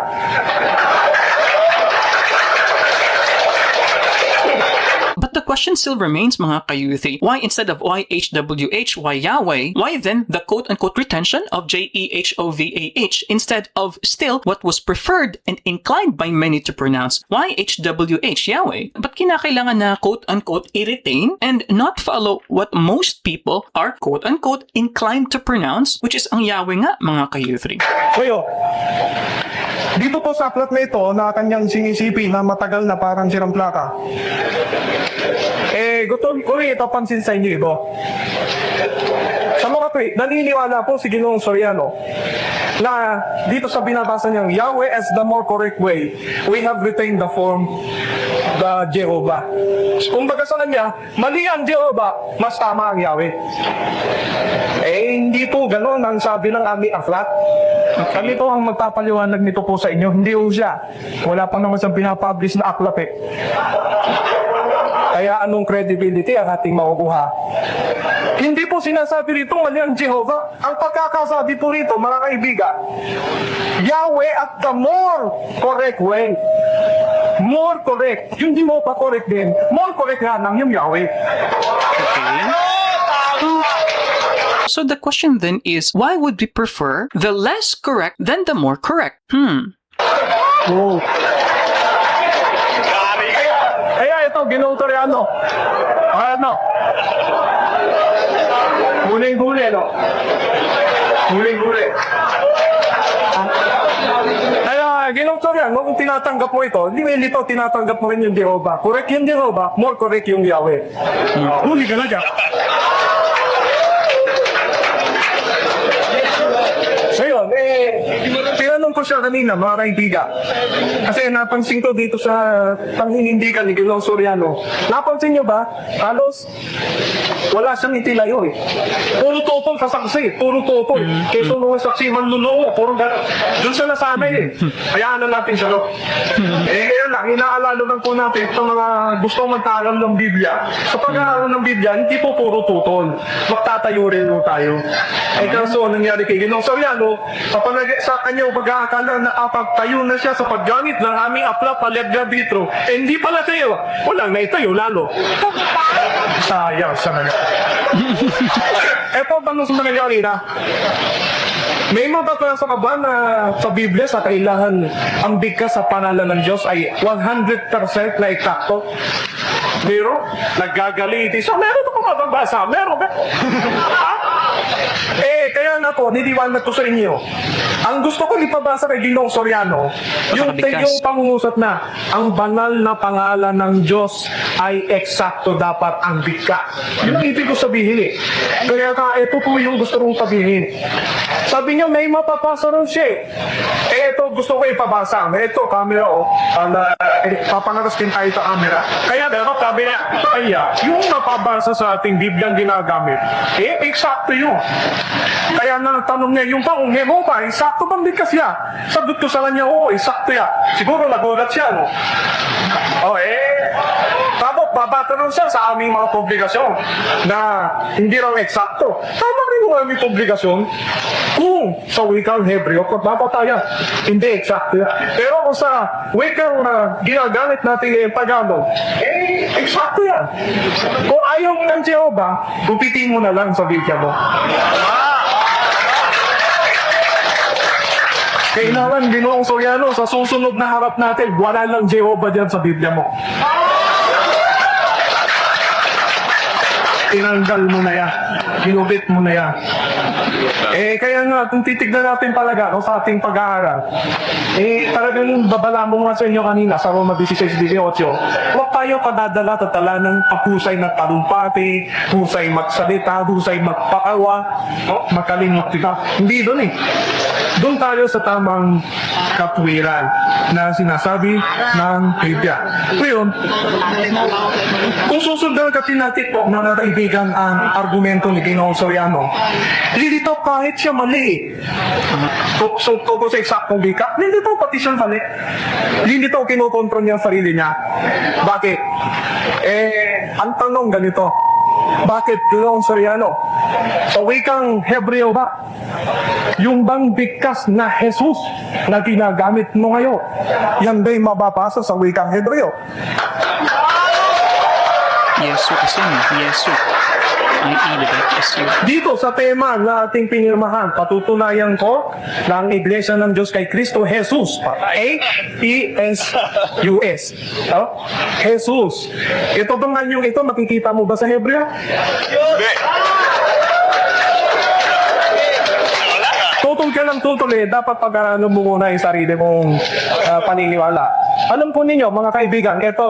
But the question still remains, mga kayuthi. Why instead of YHWH, why Yahweh? Why then the quote-unquote retention of JEHOVAH instead of still what was preferred and inclined by many to pronounce YHWH, Yahweh? Ba't kinakailangan na quote-unquote i-retain and not follow what most people are quote-unquote inclined to pronounce, which is ang Yahweh nga, mga kayuthi? Kuyo, dito po sa aklat na ito na kanyang sinisipi na matagal na parang sirang plaka. Gusto ko rin itapansin sa inyo ito. Sa mga pre, naniniwala po si Ginoong Soriano na dito sa binabasa niyang Yahweh as the more correct way, we have retained the form the Jehovah. Kung baga sa kanya, mali ang Jehovah, mas tama ang Yahweh. Hindi po gano'n ang sabi ng aming aklat. Kami po ang magpapaliwanag nito po sa inyo, hindi po siya. Wala pa naman siyang pinapublish na aklat eh. Kaya anong credibility ang ating makukuha? Hindi po sinasabi rito mali ang Jehovah. Ang pagkakasabi po rito, mga kaibigan, Yahweh at the more correct way. More correct. Yung di mo pa correct din, more correct nga ng yung Yahweh. So the question then is, why would we prefer the less correct than the more correct? Oh. Kaya ito, Ginoong Soriano. Ano? Huling-huli, no? Huling-huli. Kaya, Ginoong Soriano, kung tinatanggap mo ito, hindi ito tinatanggap mo rin yung Jehovah. Correct yung Jehovah, more correct yung Yahweh. Huli ka na dyan. So yun, tinanong ko siya kanina, mga kaibigan. Kasi napansin ko dito sa panghihindigan ni Ginoong Soriano. Napansin niyo ba? Halos wala siyang itilayo eh. Puro topol sa saksi, puro topol. Kesa mga saksi manlulungo, puro gano'n. Doon siya nasanay eh. Hayaan na natin siya, no? Ngayon lang, inaalala lang po natin itong mga gusto magtagal ng Biblia. Sa pag-aaral ng Biblia, hindi po puro tutol. Magtatayo rin po tayo. Kaso nangyari kay Ginoong Soriano, sa kanyang pag-aakala na pagtayo na siya sa paggamit ng aming apla palegya dito, hindi pala tayo. Walang naitayo lalo. Sayang sa mga. Eto ba nung nangyari na? May mababasa ka ba na sa Biblia sa kailangan ang bigkas sa pangalan ng Diyos ay 100% na eksakto? Meron? Nagagaliti. So meron ako mababasa. Meron ka? Kaya na po, niniwanag ko sa inyo. Ang gusto ko ipabasa kay Ginoong Soriano, yung pangungusap na ang banal na pangalan ng Diyos ay eksakto dapat ang bigka. Yun ang ibig ko sabihin eh. Kaya ito po yung gusto kong sabihin. Sabi niya, may mapapasa rin siya eh. Ito gusto ko ipabasa. Ito, camera o. Papangaras din tayo sa camera. Kaya dapat sabi niya, yung mapabasa sa ating Biblia ginagamit, eksakto yun. Kaya natanong niya, yung paunghe mo ba, eksakto bang bigkas siya? Sagot ko sa kanya, oo, eksakto yan. Siguro nagulat siya, no? Tapos babata rin siya sa aming mga publikasyon na hindi raw eksakto. Tama rin yung aming publikasyon. Kung sa wikang Hebreo, kung mapataya, hindi eksakto yan. Pero kung sa wikang ginagamit natin yung Tagalog, eksakto yan. Kung ayaw mo ng Jehovah, gupitin mo na lang sa Biblia mo. Kailangan Ginoong Soriano, sa susunod na harap natin, wala lang Jehovah dyan sa Biblia mo. Tinanggal mo na yan. Ginubit mo na yan. Kaya nga, kung titignan natin talaga sa ating pag-aaral, talagang babala mo nga sa inyo kanina sa Roma 16:18, huwag tayo padadala-tatala ng husay na talumpati, husay magsalita, husay magpakawa, makalimot kita. Hindi doon eh. Doon tayo sa tamang katwiran na sinasabi ng Biblia. Ngayon, kung susundan natin po, mga kaibigan, ang argumento ni Ginoong Soriano, lilitaw kahit siya mali. So, sa eksaktong bika, lilitaw pati siyang mali. Lilitaw kinukontrol niya ang sarili niya. Bakit? Ang tanong ganito, bakit Ginoong Soriano? Sa wikang Hebreo ba? Yung bang bigkas na Jesus na ginagamit mo ngayon, yan ba'y mababasa sa wikang Hebreo? Yesu kasi Yesu. I-E, diba? Yesu. Dito sa tema na ating pinirmahan, patutunayan ko na ang Iglesia ng Diyos kay Kristo Jesus. A-E-S-U-S. Oh? Jesus. Ito bang anyong ito, makikita mo ba sa Hebreo? Tutol ka ng tutol eh. Dapat pag-ano mo muna yung sarili mong paniniwala. Alam po ninyo, mga kaibigan, ito,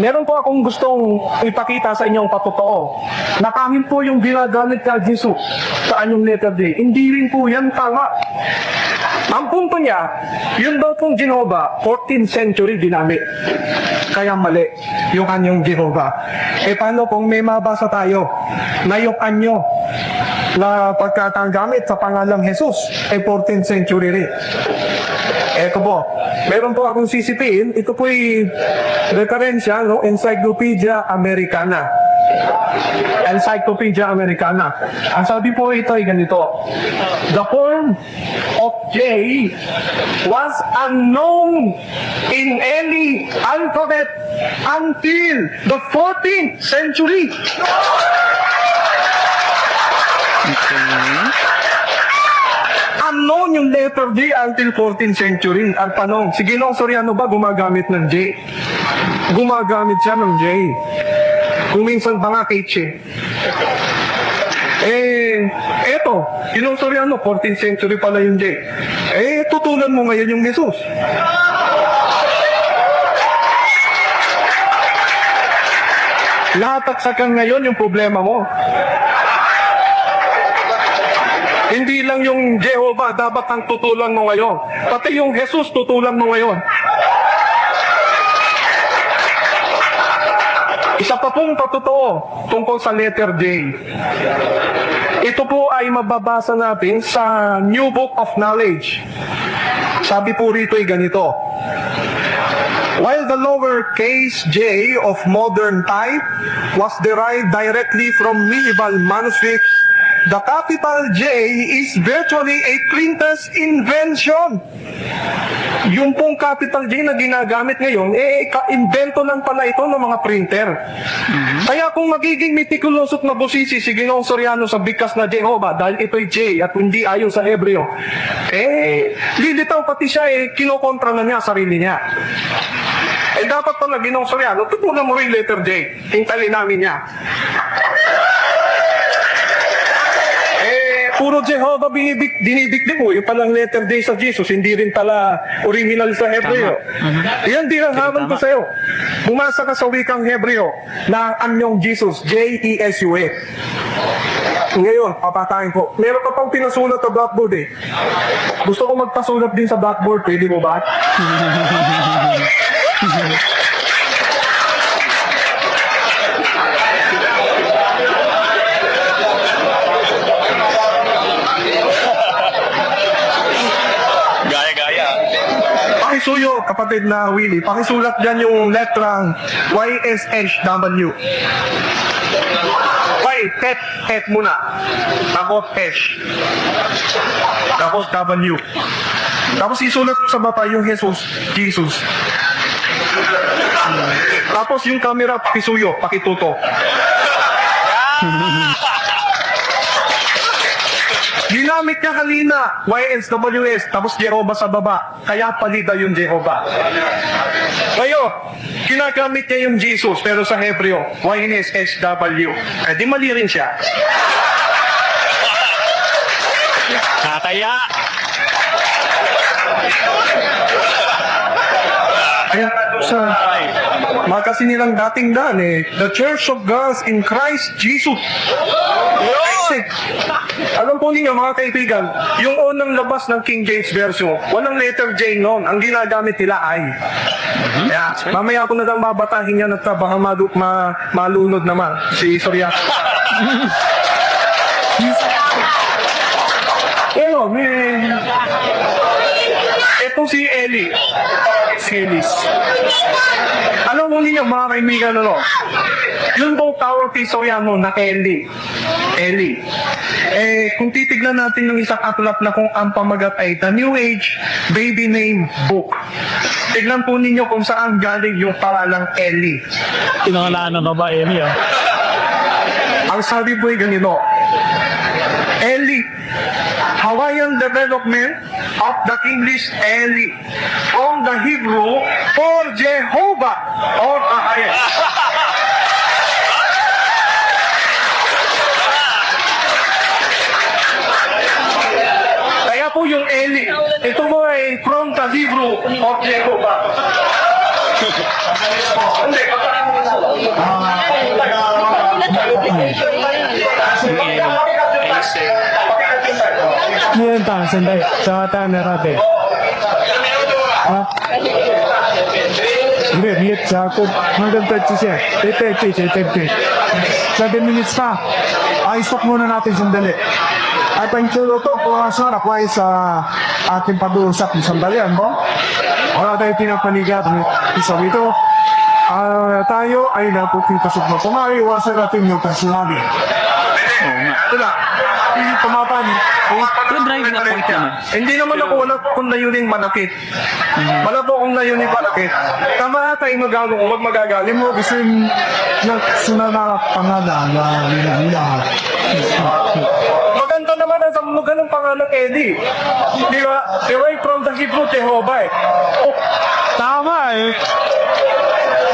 meron po akong gustong ipakita sa inyong patotoo. Nakangin po yung ginagamit ka Jesus sa anyong letter D. Hindi rin po yan tama. Ang punto niya, yun daw pong Jehovah, 14th century ginamit. Kaya mali yung anyong Jehovah. E paano kung may mabasa tayo na yung anyo na pagkatagamit sa pangalang Jesus ay 14th century rin. Ito po, meron po akong sisipiin. Ito po'y referensya, no? Encyclopedia Americana. Encyclopedia Americana. Ang sabi po ito ay ganito. The form of J was unknown in any alphabet until the 14th century. Okay. Unknown yung letter J until 14th century. Ang tanong, si Ginoong Soriano ba gumagamit ng J? Gumagamit siya ng J. Kung minsan pa nga kay Che. Eto, Ginoong Soriano, 14th century pala yung J. Tutulan mo ngayon yung Jesus. Lahat sa kang ngayon yung problema mo. Hindi lang yung Jehovah dapat ang tutulan mo ngayon. Pati yung Jesus tutulan mo ngayon. Isa pa pong patotoo tungkol sa letter J. Ito po ay mababasa natin sa New Book of Knowledge. Sabi po rito ay ganito. While the lowercase j of modern type was derived directly from medieval manuscripts, the capital J is virtually a printer's invention. Yung pong capital J na ginagamit ngayon, invento lang pala ito ng mga printer. Kaya kung magiging meticulous at mabusisi si Ginoong Soriano sa bigkas na Jehovah, dahil ito'y J at hindi ayon sa Hebreo, lilitaw pati siya, kinokontra na niya sarili niya. Dapat pala Ginoong Soriano, tutunan mo rin letter J. Hintalin namin niya. Puro Jehovah dinibigdi mo. Yung palang letter J sa Jesus, hindi rin pala original sa Hebreo. Yan din ang haman ko sa'yo. Bumasa ka sa wikang Hebreo na anyong Jesus, J-E-S-U-S. Ngayon, papatayin ko. Meron ka pang pinasulat sa blackboard eh. Gusto ko magpasulat din sa blackboard. Pwede mo ba? Pakisuyo, kapatid na Willie, pakisulat dyan yung letrang YSHW. Het muna. Tapos H. Tapos W. Tapos isulat sa baba yung Jesus. Tapos yung camera, pakisuyo, pakituto. Ginamit niya kanina, YSWS, tapos Jehovah sa baba. Kaya palida yung Jehovah. Ngayon, ginagamit niya yung Jesus, pero sa Hebreo, YSHW. Di mali rin siya. Tataya! Kaya sa mga kasi nilang dating daan The Church of God in Christ Jesus. Alam po ninyo mga kaibigan, yung unang labas ng King James Version, walang letter J noon. Ang ginagamit nila ay. Mamaya ako na lang babatahin yan at baka malunod naman si Soria. Ito si Eli. Elis. Alam mo ninyo mga kaibigan, yung bang tawag kay Soriano na Eli. Kung titignan natin yung isang aklat na kung ang pamagat ay The New Age Baby Name Book. tignan po ninyo kung saan galing yung pangalang Eli. Pinangalaan ng babae niya. Ang sabi po ay ganito, Eli, Hawaiian development of the English Eli, from the Hebrew for Jehovah or the highest. Kaya po yung Eli, ito po ay from the Hebrew of Jehovah. Hindi, Yan ta, sandali. Sa tayo natin. Ha? Hindi, miyet siya ako. Hanggang 30 siya. 30. 7 minutes pa. Ay, stop muna natin sandali. Ay, pangchulo to, pumasok na po ay sa ating pag-uusap ng sandalian mo. Wala tayo pinapaligat. Isa ito. Tayo ay napupita sa mga pumaiwasan natin yung personali. wala. Tumapan. Pero driving a point naman. Hindi naman ako, wala po akong layuning manakit. Wala po akong layuning manakit. Tama tayo magagawa, huwag magagaling mo. Kasi sunana pangalan na nila. Maganda naman ang samugan ng pangalan Eddie. Di ba? Away from the Hebrew Jehovah eh. Tama eh.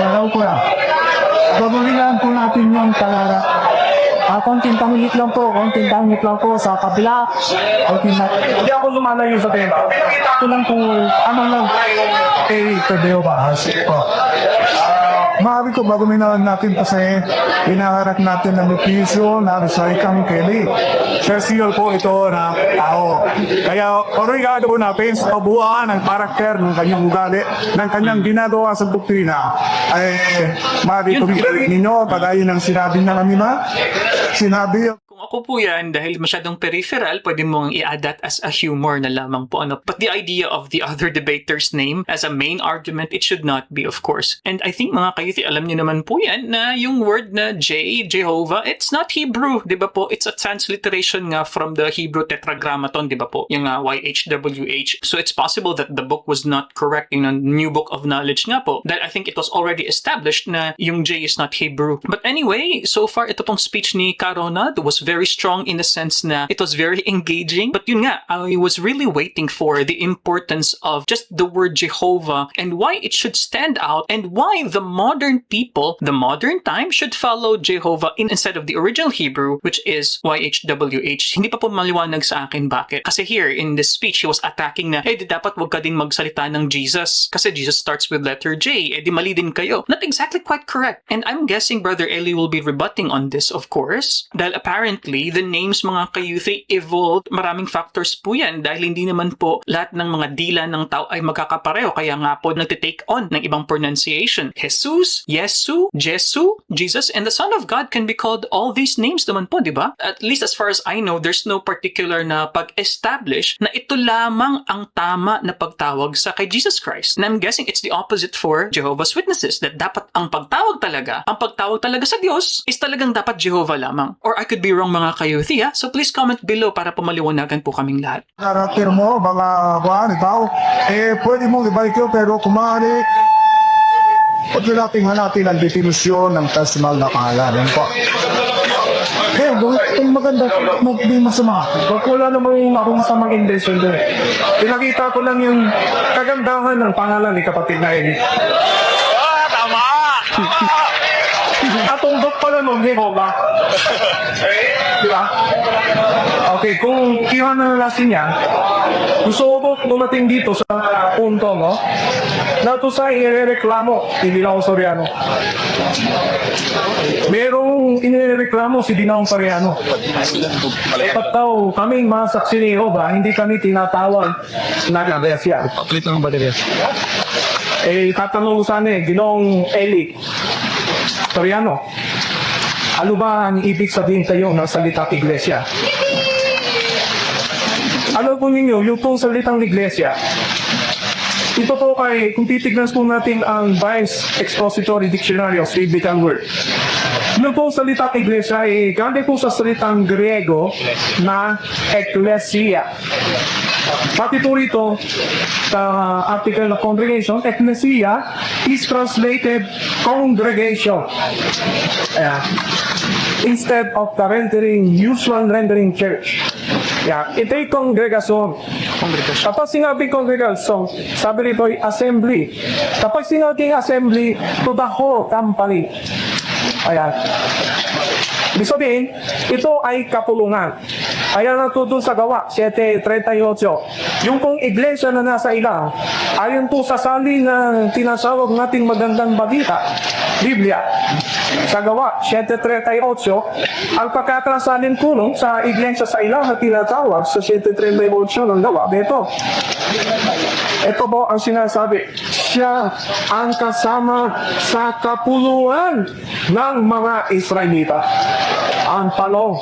Parang ko yan. Babalikan po natin yung talara. Konting pangit lang po sa kabila. Hindi ako lumalayo sa tema. Ito lang po, ano lang, kadeo ba? Maaari ko bago minawan natin kasi inaharap natin ng opisyo na sa ikang Kelly. Sersiol po ito na tao. Kaya origado po natin sa kabuuan ng karakter ng kanyang ugali, ng kanyang ginagawa sa doktrina. Ay maaari ko ninyo kagaya ng sinabi na kami sinabi Kung ako po yan, dahil masyadong peripheral, pwede mong i-add that as a humor na lamang po. But the idea of the other debater's name as a main argument, it should not be, of course. And I think mga kayuti, alam niyo naman po yan na yung word na Jehovah, it's not Hebrew, di ba po? It's a transliteration nga from the Hebrew Tetragrammaton, di ba po? Yung YHWH. So it's possible that the book was not correct, yung New Book of Knowledge nga po. That I think it was already established na yung J is not Hebrew. But anyway, so far, ito pong speech ni Karonad was very strong in the sense na it was very engaging. But yun nga, I was really waiting for the importance of just the word Jehovah and why it should stand out and why the modern people, the modern time, should follow Jehovah instead of the original Hebrew, which is YHWH. Hindi pa po maliwanag sa akin bakit. Kasi here, in this speech, he was attacking na, di dapat wag ka din magsalita ng Jesus. Kasi Jesus starts with letter J. Di mali din kayo. Not exactly quite correct. And I'm guessing Brother Eli will be rebutting on this, of course. Dahil apparently, the names mga kayuthi evolved. Maraming factors po yan dahil hindi naman po lahat ng mga dila ng tao ay magkakapareho. Kaya nga po nagtitake on ng ibang pronunciation. Jesus, Yesu, Jesu, Jesus, and the Son of God can be called all these names naman po, di ba? At least as far as I know, there's no particular na pag-establish na ito lamang ang tama na pagtawag sa kay Jesus Christ. And I'm guessing it's the opposite for Jehovah's Witnesses, that dapat ang pagtawag talaga sa Diyos is talagang dapat Jehovah lamang. Or I could be wrong mga kayuthi, ha? So please comment below para pumaliwanagan po kaming lahat. karakter mo, mga kuhaan, ikaw, pwede mong ibalik yun, pero kumari, huwag natin hanatin ang definisyon ng personal na pangalan. Yan po. Kung maganda, di masama. Pag wala namang akong masamang intention doon. Pinakita ko lang yung kagandahan ng pangalan ni kapatid na Eli. Atong dok pala nun, Jehovah. Di ba? Okay, kung kiha na nalasin niya, gusto ko dumating dito sa punto, no? Na ito sa inireklamo, hindi na ako Soriano. Merong inireklamo si Dinaong Soriano. Dapat daw kaming mga saksi ni Jehovah, hindi kami tinatawag na Gresya. Palit lang ang baterya. Tatanong sana Ginoong Eli Soriano, ano ba ang ibig sabihin tayo ng salitang iglesia? Ano po ninyo, yung pong salitang iglesia, ito po kung titignan po natin ang Vice Expository Dictionary of Biblical Word. Ano po salitang iglesia galing po sa salitang Griego na ekklesia. Pati po rito, sa article of congregation, ecclesia is translated congregation. Ayan. Instead of the usual rendering church. Yeah, ito ay kongregasyon. Kapag sinabing kongregasyon, sabi rito ay assembly. Kapag sinabing assembly, to the whole company. Ayan. Ibig sabihin, ito ay kapulungan. Ayan ang tutun sa gawa, 7:38. Yung kung iglesia na nasa ilang, ayon po sa sali na tinasawag nating magandang balita, Biblia. Sa gawa, 7:38, ang pagkakasalin kulong sa iglesia sa ilang na tinatawag sa 7:38 ng gawa, ito po ang sinasabi, siya ang kasama sa kapuluan ng mga Israelita. Ang tanong,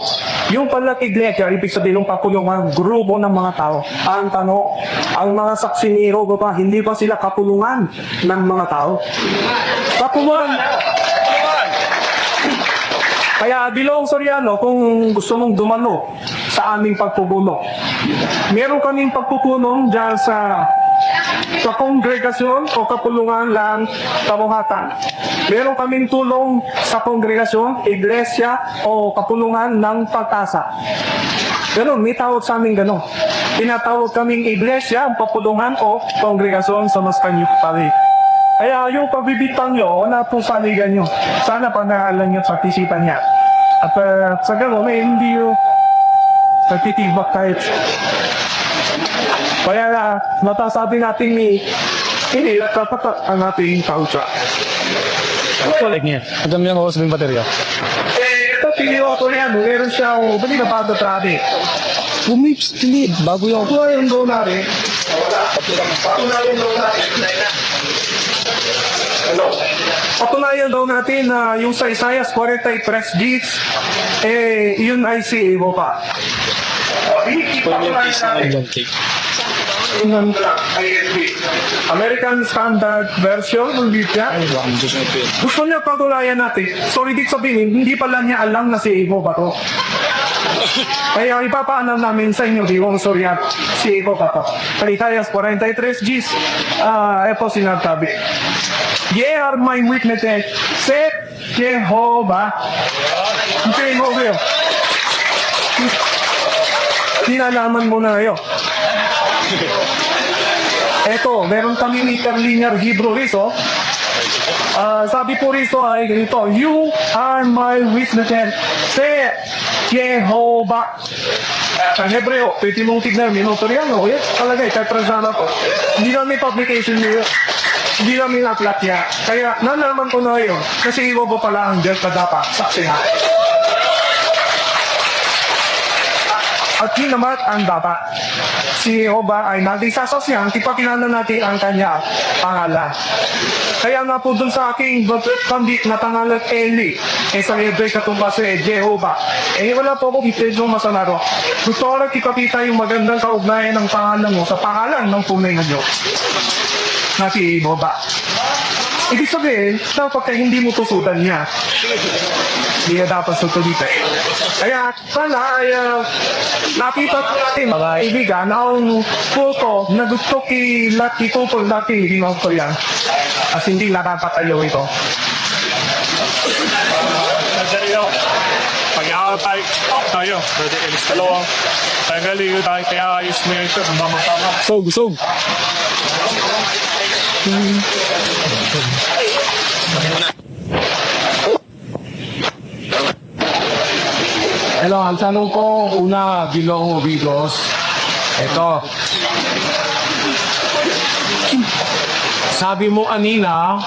yung palang iglesia, ibig sabihin ng kapulungan, grupo ng mga tao. Ang tanong, ang mga saksiniro ba, hindi ba sila kapulungan ng mga tao? Kapulungan! Kaya Bilong Soriano, kung gusto mong dumalo sa aming pagpupuno, meron kaming pagpupuno dyan sa kongregasyon o kapulungan ng kabuhatan. Meron kaming tulong sa kongregasyon, iglesia o kapulungan ng pag-asa. Ganun, may tawag sa amin ganun. Tinatawag kaming iglesia, kapulungan o kongregasyon sa Maskanyo Pali. Kaya yung pabibitang nyo, wala po sa ligan nyo. Sana panaalan nyo sa tisipan niya. At sa gano'n, hindi yung nagtitibak kahit. Kaya matasabi natin hindi nagtapatak ang ating kausa. Adam yan ako sa baterya. Ito, piliho ko na yan. Meron siya, bali na pagdatrabi. Bumips, bago yung Ito yung doon natin. Patunayan daw natin na yung sa Isaiah 43 G's, yun ay si Evo pa. American Standard Version ng Biblia. Gusto niya patunayan natin. So, ibig sabihin, hindi pala niya alam na si Evo ba to. Kaya ipapaalam namin sa inyo, Diwang Soryat, si Evo pa to. Isaiah 43 G's, ito sinasabi. Ye are my witnesses, said Jehovah. Jehovah yun. Tinalaman mo na kayo. Eto, meron kami interlinear Hebrew rito. Sabi po rito ay ganito, you are my witnesses, said Jehovah. Sa Hebreo, pwede mong tignan, Minotoriano, talaga, itatrasana ko. Hindi namin publication niyo. Hindi namin na-plot niya. Kaya nalaman ko na yun. Kasi iwa ba pala ang Diyos na dapat saksihan. At yun naman ang dapat. Si Jehovah ay nagsasaksihan, tipakilala natin ang kanya pangalan. Kaya nga po dun sa aking bandit na pangalan Eli, sa Hebreo katumbas Jehovah. Wala po akong ipedyo masanaro. Gusto ko lang ikapita yung magandang kaugnayan ng pangalan mo sa pangalan ng tunay na Diyos. Nati Jehovah. Ibig sabihin, dapat hindi mo tusudan niya. Hindi na dapat sutulita. Kaya sana ay nakita natin mga ibigan ang puto na gusto kilati tutol natin hindi ko yan. As hindi nakapatayo ito. Pag-aatay tayo. Pwede ilis dalawa. Tagali tayo kaya ayos mo ito. Mamatama. Sog. Hello, ang tanong ko, una, Bilong Obigos. Ito. Sabi mo kanina,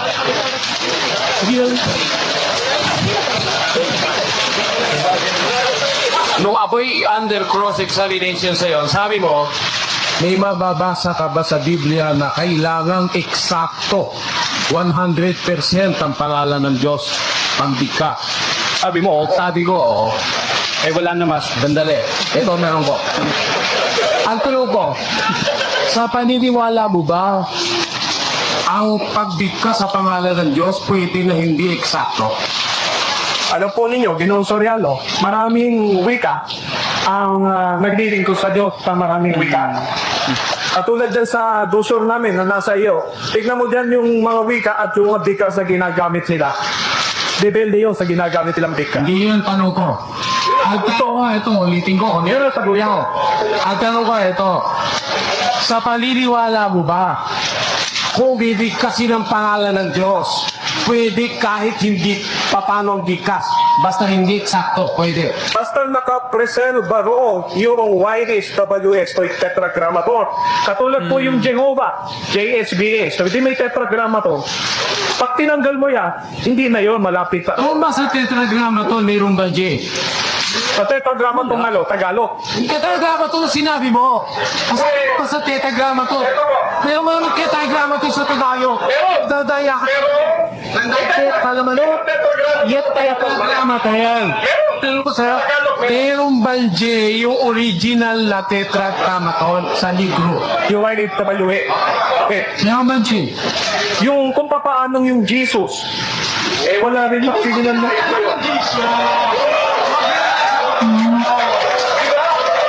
nung ako'y under cross-examination sa'yo, sabi mo, may mababasa ka ba sa Biblia na kailangang eksakto 100% ang pangalan ng Diyos pambika? Sabi mo, wala na mas, dandali. Ito meron ko. Ang tanong ko, sa paniniwala mo ba, ang pagbigka sa pangalan ng Diyos pwede na hindi eksakto? Alam po ninyo, Ginoong Soriano, maraming wika ang naglilingkod sa Diyos sa maraming wika. Katulad dyan sa dusor namin na nasa iyo. Tignan mo dyan yung mga wika at yung mga bikas na ginagamit nila. Depende yun sa ginagamit nilang bika. Hindi yun tanong ko. At ito, ulitin ko. Kung yun ang saguyan ko. At tanong ko, ito. Sa paniniwala mo ba, kung bibigkasin ang pangalan ng Diyos, pwede kahit hindi paano ang bigkas. Basta hindi sakto, pwede. Basta naka-present ba roon yung YHWH o tetragrammaton. Katulad po yung Jehovah, JSBH. Sabi may tetragrammaton. Pag tinanggal mo yan, hindi na yun, malapit pa. Kung ba sa tetragram na to, mayroon ba, Jay? Sa tetragrammaton Tagalog. Tetragrama to sinabi mo. Kasi sa tetragrama to. Pero mga tetragrama to sa Tagalog. Dadaya ka. Kala mo, yet tetragrama tayo. Pero ko sa'yo, merong balje yung original na tetragramaton sa libro. Yung YHWH. Okay. Meron balje. Yung kung papaanong yung Jesus, wala rin makikilan mo.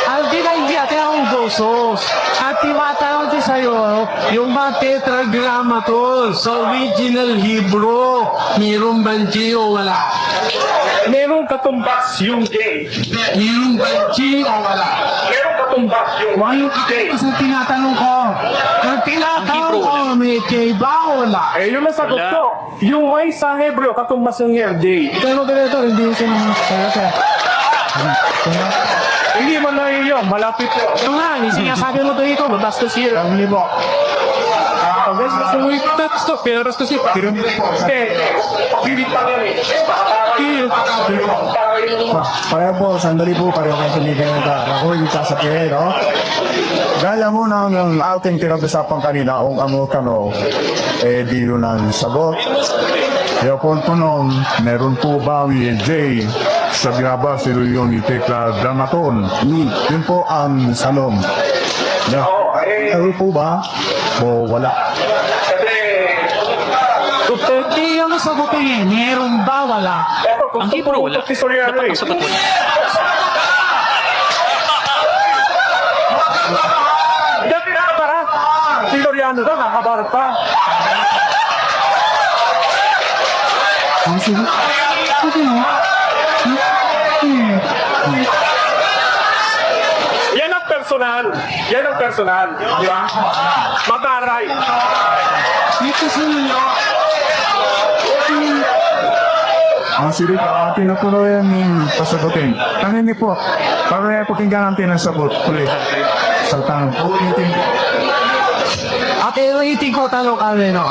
Aldi na hindi ate akong dosos. At timatanong din sa'yo, yung mga tetragramaton sa original Hebrew, mayroong balje o wala? Merong katumbas yung J. Mayroong balje o wala? Merong katumbas yung Why kasi tinatanong ko? Ang tinatanong ko, may J ba o wala? Eh, yun ang sagot ko. Yung Y sa Hebreo, katumbas yung J. Pero ganito, hindi ko siya Hindi mo na yun, malapit yun. ito nga, sinasabi mo dito, mabastos yun. Ang libo. Pero kasi, Pilit pa yan eh. Pareho po, sandali po, pareho kayo pinigyan ka. Ako yung sasabihin, no? Gaya mo ng ating pinag-usapan kanina, kung ano kano, di yun ang sagot. Kaya po tanong, meron po ba yung J sa binabasa yung tetragrammaton? Yun po ang salong. Meron po ba? O wala? hindi yung sagutin eh. Meron ba, wala? Ang Hebrew wala. Dapat ang sagot wala. Dati na para. Si Loriano daw, nakabarat pa. Yan ang personal. Yan ang personal. Di ba? Mataray. Dito sa inyo. Ang sirit, tinutuloy yung pasagutin. Tangingi po, para pakinggan natin ang sagot. Ulit. Sa tanong. Ulitin. Ate, ulitin ko tanong kami, no?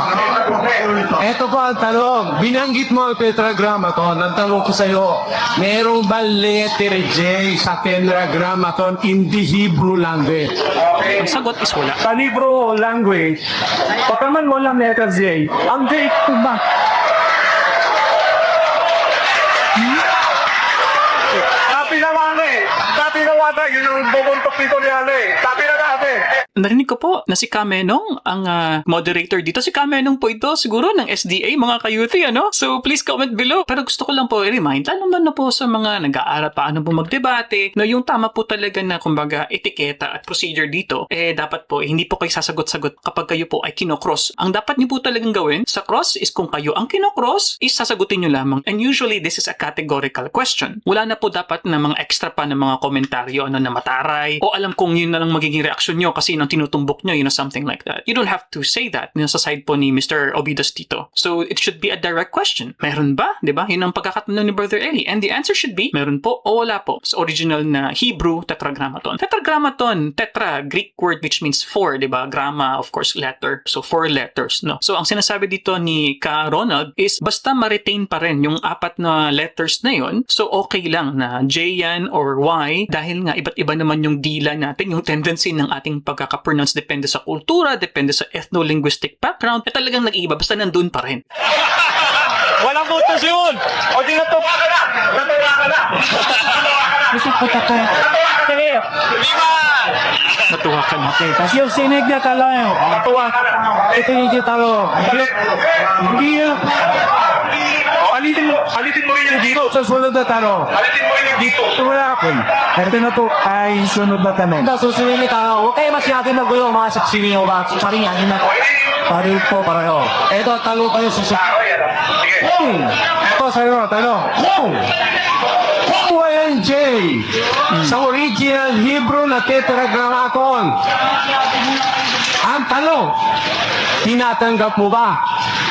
Ito po ang tanong. Binanggit mo ang tetragrammaton. Ang tanong ko sa'yo, merong ba letter J sa tetragrammaton in the Hebrew language? Ang sagot is wala. Sa libro language, pagka man mo lang letter J, ang J ko ba? Tapi naman eh. Tapi naman eh. Yun yung bumuntok dito niya eh. Tapi na natin. Narinig ko po na si Kamenong ang moderator dito. Si Kamenong po ito siguro ng SDA, mga kayuti, ano? So please comment below. Pero gusto ko lang po i-remind, lalo na po sa mga nag-aaral paano po magdebate, no, yung tama po talaga na kumbaga etiketa at procedure dito, dapat po hindi po kayo sasagot-sagot kapag kayo po ay kinocross. Ang dapat niyo po talagang gawin sa cross is kung kayo ang kinocross, is sasagutin niyo lamang. And usually this is a categorical question. Wala na po dapat na mga extra pa na mga komentaryo ano na mataray o alam kong yun na lang magiging reaksyon nyo kasi nang tinutumbok nyo, something like that. You don't have to say that sa side po ni Mr. Obidos dito. So, it should be a direct question. Meron ba? Diba? Yun ang pagkakatanong ni Brother Eli. And the answer should be, meron po o wala po sa original na Hebrew tetragrammaton. Tetragrammaton, tetra, Greek word which means four, diba? Gramma, of course, letter. So, 4 letters, no? So, ang sinasabi dito ni Ka Ronald is basta ma-retain pa rin yung 4 na letters na yun. So, okay lang na J yan or Y dahil nga iba't iba naman yung dila natin, yung tendency ng ating pagkaka-pronounce depende sa kultura, depende sa ethno-linguistic background, talagang nag-iiba, basta nandun pa rin. Walang butas yun! O di na to. Natuwa ka na. Gusto ko tako. Sige. Natuwa ka na. Kasi yung sinig na talayo. Natuwa ka na. Ito yung talo. Hindi yun. Alitin mo rin yung dito. Susunod na tanong. Alitin mo yung dito. Wala ako. Ito na to ay sunod na tanong. Ito, susunod ni Tao. Huwag kayo masyado magulo mga saksini o ba? Sorry nga, hindi na. Pareho po, pareho. Ito, talo kayo sa Sige. Ito sa'yo, tanong. ONJ, sa original Hebrew na Tetragrammaton, ang tanong, tinatanggap mo ba?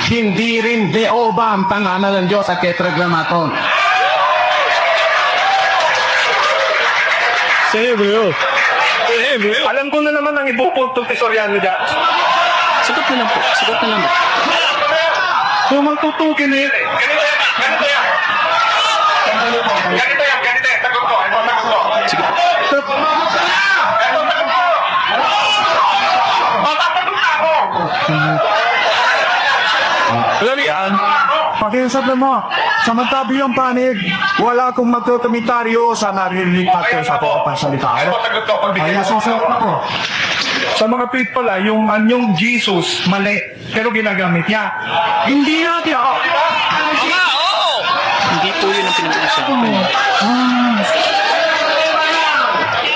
Hindi rin Jehovah ang pangalan ng Diyos sa Tetragrammaton. Siyempre, Alam ko na naman ang ipupuntong tesoryano dyan. Sagot na lang po. Sagot na lang po. Kung magtutukin eh. Ganito yan. Tagot ko. Ito, tagot ko. Sige po. Ito, tagot ko. Tagot na ako. Alam yan. Pakiusap na mo. Samantabi yung panig, wala akong magkokomentaryo sa naririnig natin sa koopan salita. Ito, tagot ko. Ay, nasusunod ako. Sa mga tweet pala, yung anyong Jesus, mali. Pero ginagamit niya. Hindi natin ako. Hindi po yun ang pinag-uusapan.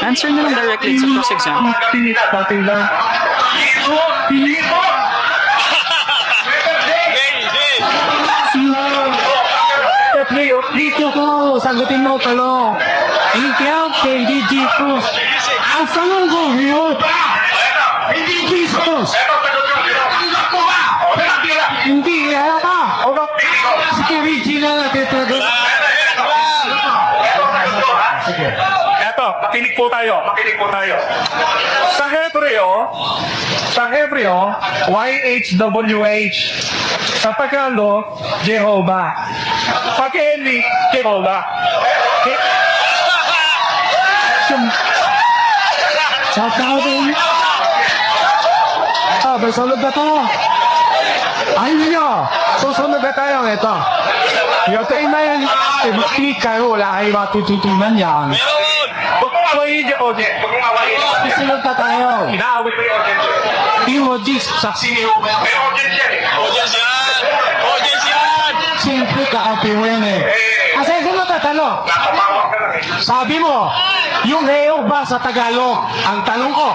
Answer na lang directly sa cross-exam. Natin lang. Dito ko, sagutin mo talo. Ikaw kay Jesus. Ang sanong ko, yun. Hindi Jesus! Ito, tagot ko. Tagot ko ba? O, tira. Hindi, kaya ka. O ba? Sige, original na dito. Eto, makinig po tayo. Sa Hebreo, YHWH. Sa Tagalog, Jehovah. Pag-Eli, Jehovah. Sa tawin. Susunod na to. Ayun nyo. Susunod na tayo ito. Yung tayo na yan. Hindi kayo. Wala kayo matututunan yan. Huwag mong awayin dyan, Oje. Huwag mong awayin. Susunod ka tayo. Inaawit mo yung Oje. Emojis sa May audience yan eh. simple kaapiwen eh. Kasi sunod na talo. Nakapawag ka lang eh. Sabi mo, yung Jehovah sa Tagalog. Ang tanong ko,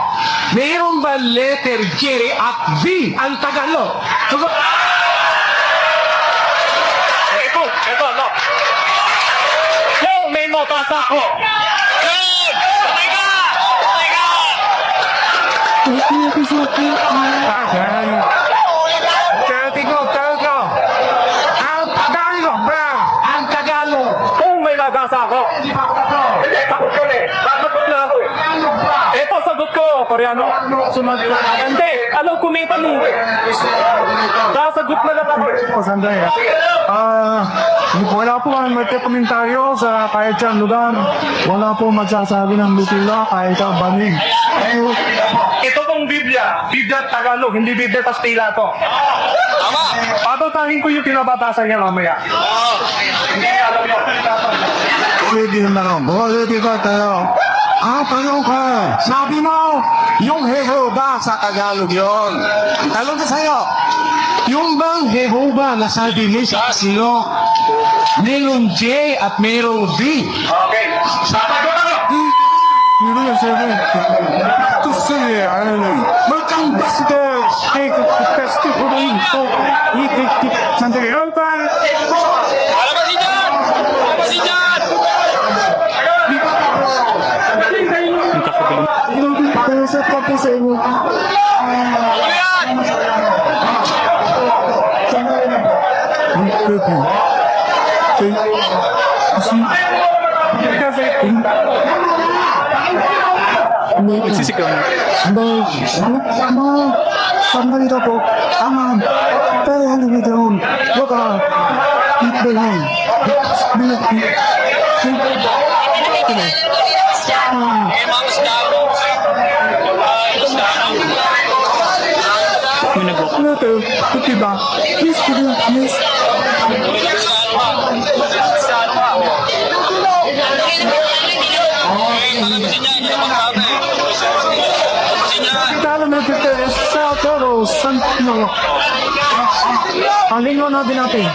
mayroon ba letter J at V ang Tagalog? Ito, no. Yo, may motasa ko. Ang Tagalog. Kung may nagasa ako. Takot ko eh. Takot na ako eh. Ito, sagot ko. Koreano. Hindi. Alam ko may tanong. Sasagot na lang ako. Sandali. Wala po ang magkakomentaryo sa kahit saan lugar. Wala po magsasabi ng lutila kahit ang banig. Ito pong Biblia. Biblia Tagalog, hindi Biblia Kastila to. Tama. Patutahin ko yung pinabatasan niya mamaya. Hindi niya alam yun. Pwede naman. Pwede ba tayo? Tanong ka. Sabi mo, yung Jehovah sa Tagalog yun. Tanong ko sa'yo, yung bang Jehovah na sabi ni sa sino? Merong J at merong V. Okay. Sasagot ako. Yun yung sabi. Gusto niya, ano na. Magkambas ka. Testi ko na ito. Sandali. Kausap ko po sa inyo. Magsisigaw na. Sandali na po. Pero halili doon. Wag ka. Keep the line. May nag-walk. Ano to? Diba? Yes, yes. Talo na kita sa toro. Santino. Ang linggo natin natin.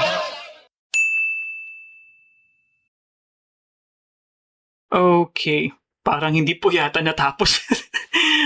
Okay. Parang hindi po yata natapos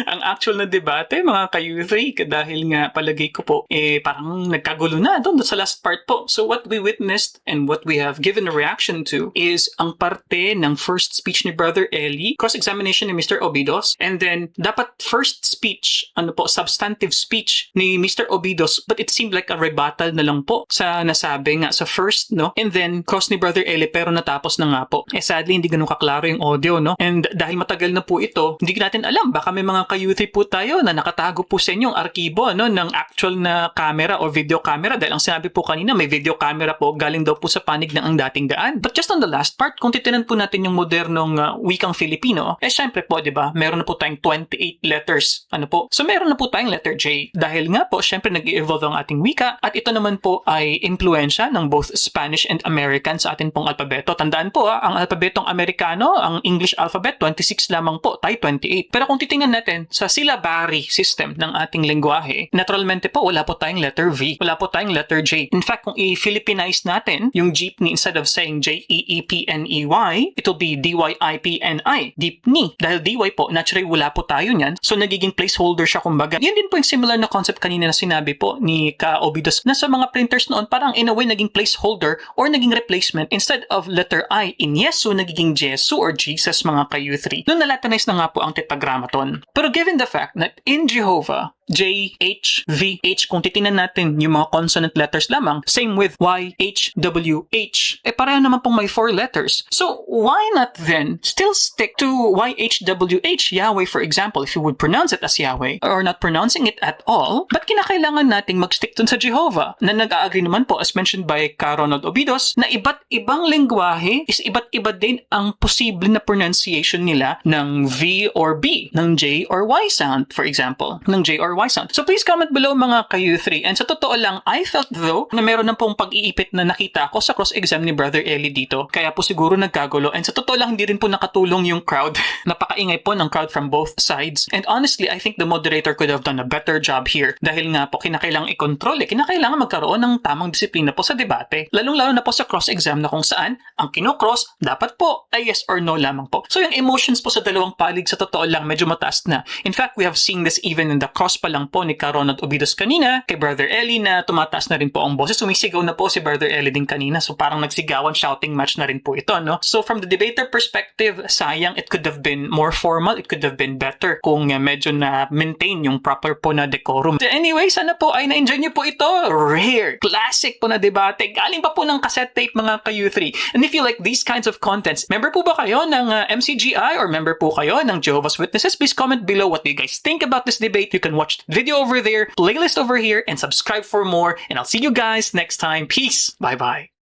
ang actual na debate, mga ka-U3, dahil nga palagay ko po, parang nagkagulo na doon sa last part po. So what we witnessed and what we have given a reaction to is ang parte ng first speech ni Brother Eli, cross-examination ni Mr. Obidos, and then dapat first speech, substantive speech ni Mr. Obidos, but it seemed like a rebuttal na lang po sa nasabi nga sa first, no? And then cross ni Brother Eli, pero natapos na nga po. Sadly, hindi ganun kaklaro yung audio, no? And dahil matagal na po ito, hindi natin alam, baka may mga ka-U3 po tayo na nakatago po sa inyong arkibo, no, ng actual na camera o video camera, dahil ang sinabi po kanina may video camera po galing daw po sa panig ng ang dating daan. But just on the last part, kung titinan po natin yung modernong wikang Filipino, syempre po, di ba, meron na po tayong 28 letters. So meron na po tayong letter J. Dahil nga po, syempre nag-evolve ang ating wika, at ito naman po ay impluensya ng both Spanish and American sa atin pong alpabeto. Tandaan po, ang alpabetong Amerikano, ang English alphabet, 26 lamang po, tayo 28. Pero kung titingnan natin sa syllabary system ng ating lengguwahe, naturalmente po, wala po tayong letter V, wala po tayong letter J. In fact, kung i-Philippinize natin yung jeepney, instead of saying J-E-E-P-N-E-Y, it will be D-Y-I-P-N-I, jeepney. Dahil D-Y po, naturally wala po tayo niyan, so nagiging placeholder siya kumbaga. Yan din po yung similar na concept kanina na sinabi po ni Ka-Obidos, na sa mga printers noon, parang in a way naging placeholder or naging replacement. Instead of letter I in Yesu, nagiging Jesu or Jesus, mga ka-U3. Noon nalatanize na nga po ang tetragrammaton. Pero given the fact that in Jehovah, J, H, V, H, kung titingnan natin yung mga consonant letters lamang, same with Y, H, W, H, pareho naman pong may 4 letters. So, why not then still stick to Y, H, W, H, Yahweh, for example, if you would pronounce it as Yahweh, or not pronouncing it at all, but kinakailangan nating mag-stick dun sa Jehovah, na nag-agree naman po, as mentioned by Ka Ronald Obidos, na iba't ibang lengguwahe is iba't iba din ang posible na pronunciation nila ng V or B, ng J or Y sound, for example, ng J or Y sound. So please comment below, mga ka-U3. And sa totoo lang, I felt though na meron na pong pag-iipit na nakita ko sa cross-exam ni Brother Eli dito. Kaya po siguro nagkagulo. And sa totoo lang, hindi rin po nakatulong yung crowd. Napakaingay po ng crowd from both sides. And honestly, I think the moderator could have done a better job here. Dahil nga po, kinakailangan i-control kinakailangan magkaroon ng tamang disiplina po sa debate. Lalong-lalo na po sa cross-exam na kung saan ang kinocross, dapat po ay yes or no lamang po. So yung emotions po sa dalawang palig, sa totoo lang, medyo mataas na. In fact, we have seen this even in the cross pa lang po ni Ka Ronald Obidos kanina, kay Brother Eli, na tumataas na rin po ang boses. Sumisigaw na po si Brother Eli din kanina. So parang nagsigawan, shouting match na rin po ito, no? So from the debater perspective, sayang, it could have been more formal, it could have been better kung medyo na-maintain yung proper po na decorum. So anyway, sana po ay na-enjoy niyo po ito. Rare, classic po na debate. Galing pa po ng cassette tape, mga ka-U3. And if you like these kinds of contents, member po ba kayo ng MCGI or member po kayo ng Jehovah's Witnesses? Please comment below what do you guys think about this debate. You can watch the video over there, playlist over here, and subscribe for more. And I'll see you guys next time. Peace. Bye-bye.